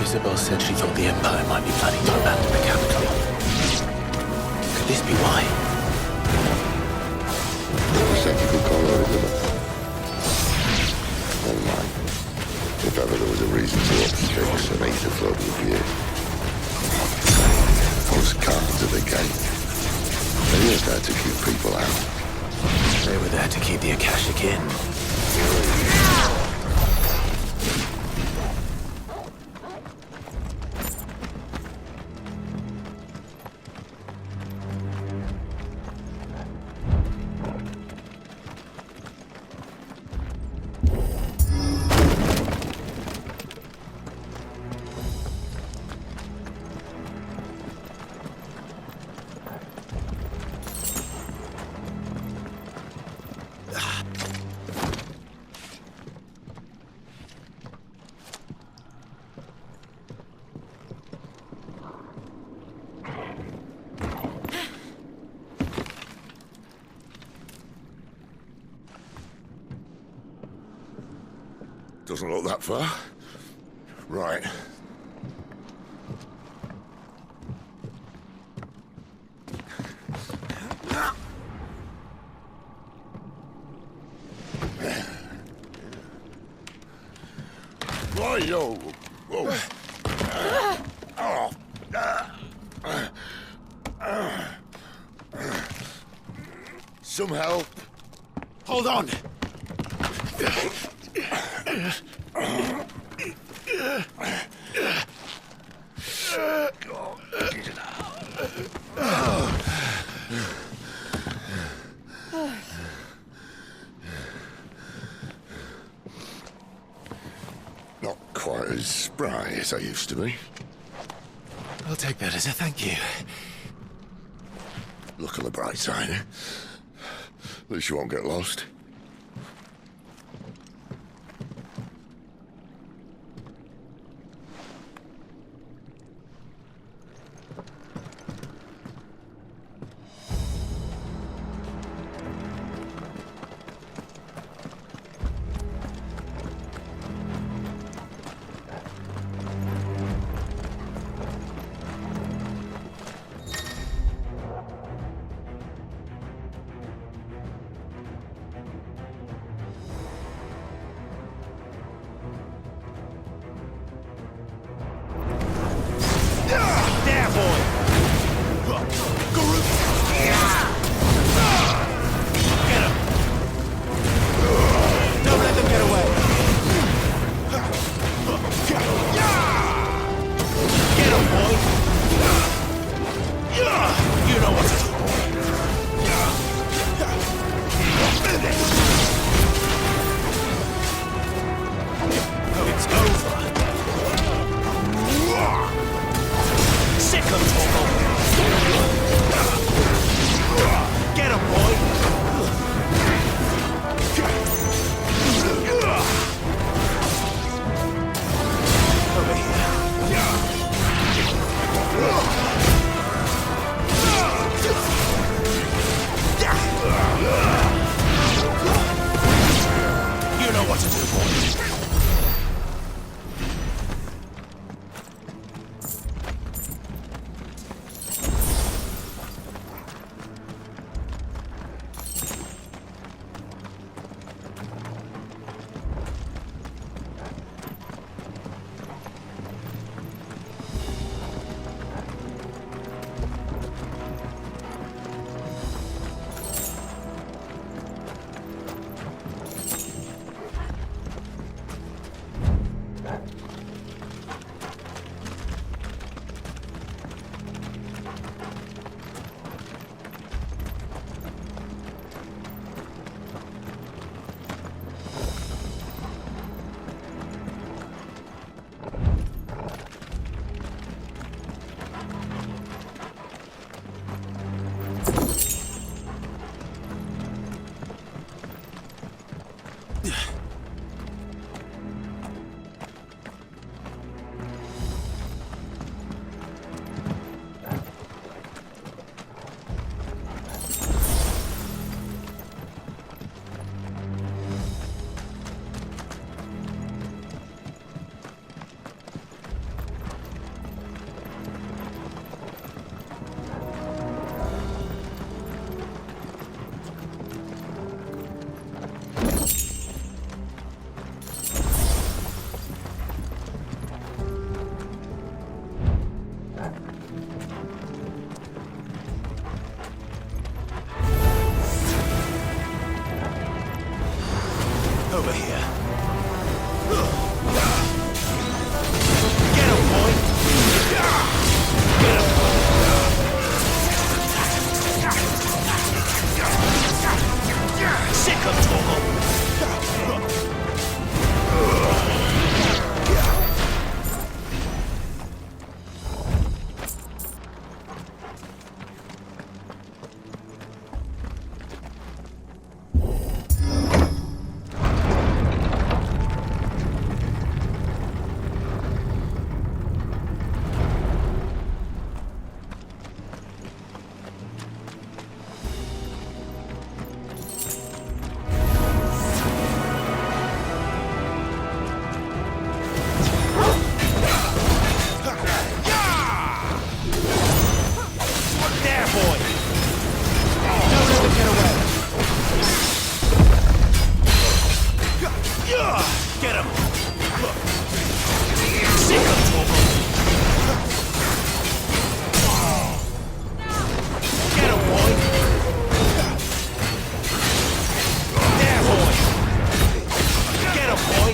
Isabel said she thought the Empire might be planning to abandon the capital. Could this be why? You said you could call her Isabel. Never mind. If ever there was a reason to up sticks, an ether flood would be it. Those cards at the gate. They were there to keep people out. They were there to keep the Akashic in. Doesn't look that far. Right. Yo. Whoa. Some help. Hold on. Not quite as spry as I used to be. I'll take that as a thank you. Look on the bright side, eh? At least you won't get lost. Get him! Sick of Torgal! Get him, boy! There, boy! Get him, boy!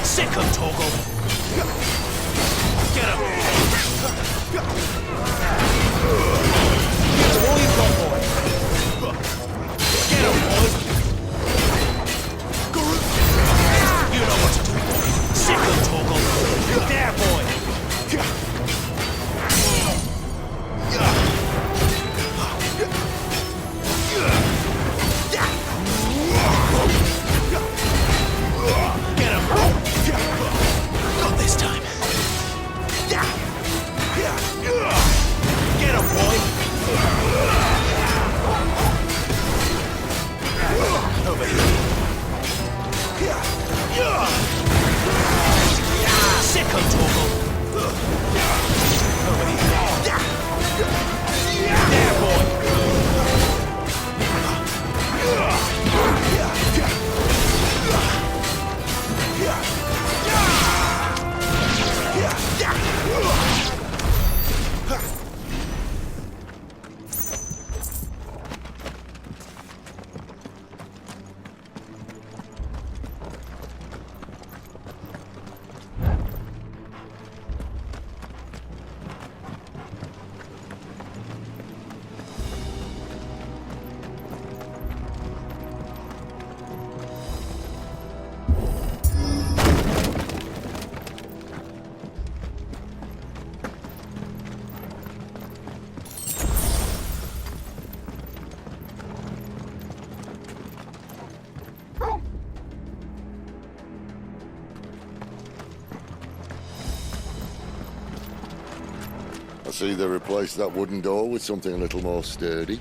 Sick of Torgal! Get him! Get all you've got, boy! Get him, boy! You know what to do, boy! Sick of Torgal! There, boy! Get him! Not this time! Get him, boy! Over here. Sick of Torgal. Over here. There, boy. I see they replaced that wooden door with something a little more sturdy.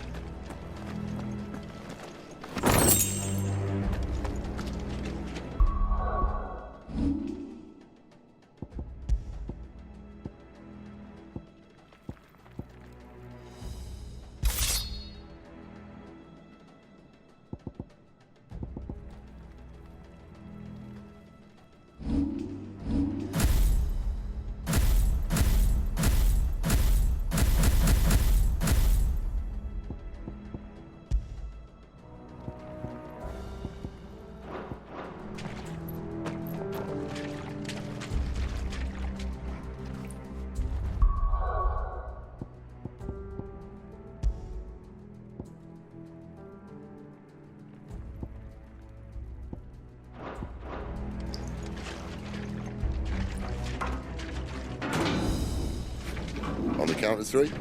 On the count of three.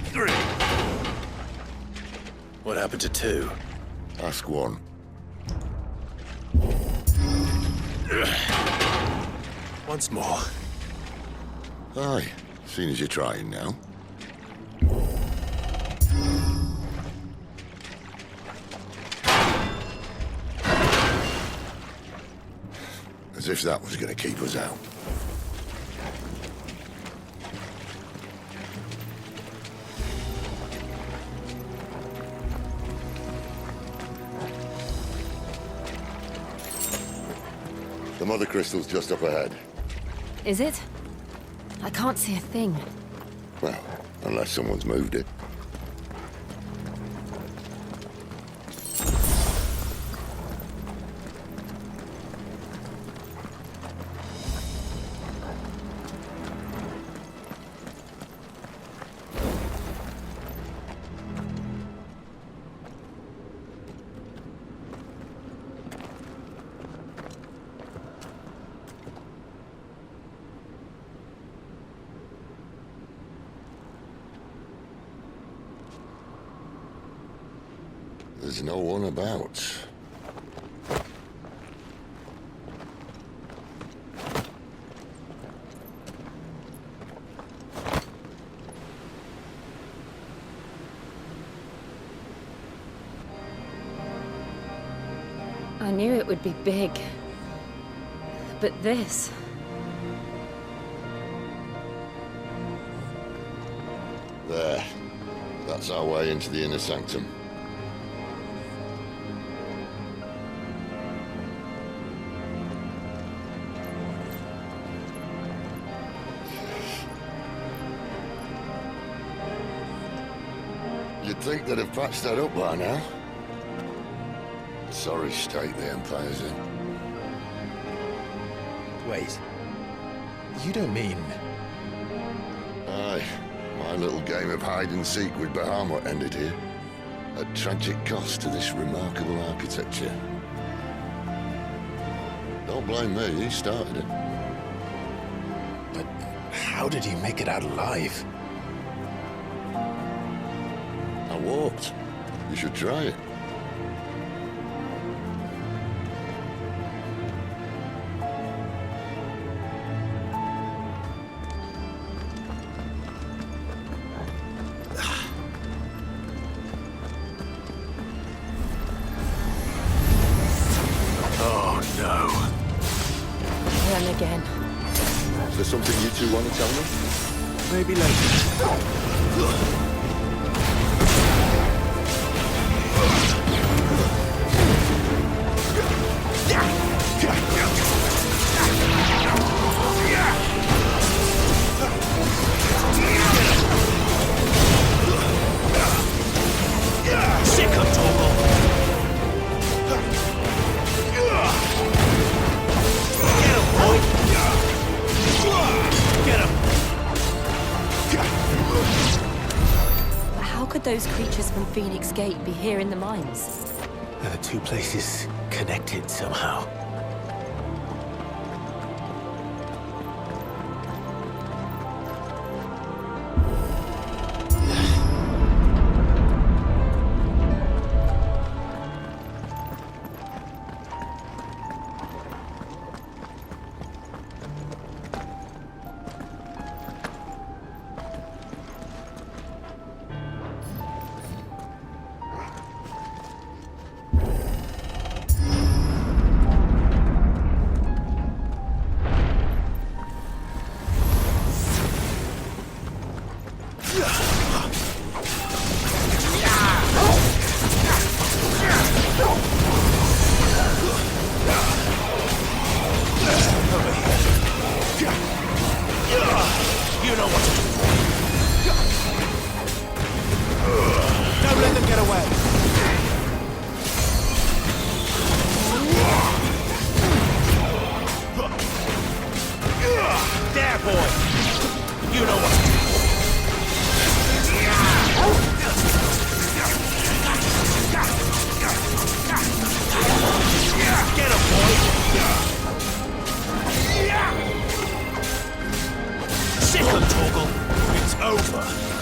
Three. What happened to two? Ask one. Once more. Aye, seeing as you're trying now. As if that was going to keep us out. The mother crystal's just up ahead. Is it? I can't see a thing. Well, unless someone's moved it. There's no one about. I knew it would be big. But this... There. That's our way into the inner sanctum. You'd think they'd have patched that up by now. Sorry state the Empire's in. Wait. You don't mean... Aye. My little game of hide-and-seek with Bahamut ended here. At tragic cost to this remarkable architecture. Don't blame me, he started it. But how did he make it out alive? I walked. You should try it. Is there something you two want to tell me? Maybe later. Sick of Toggle! Get him, boy! Get him! How could those creatures from Phoenix Gate be here in the mines? Are the two places connected somehow? Sick of Toggle! It's over!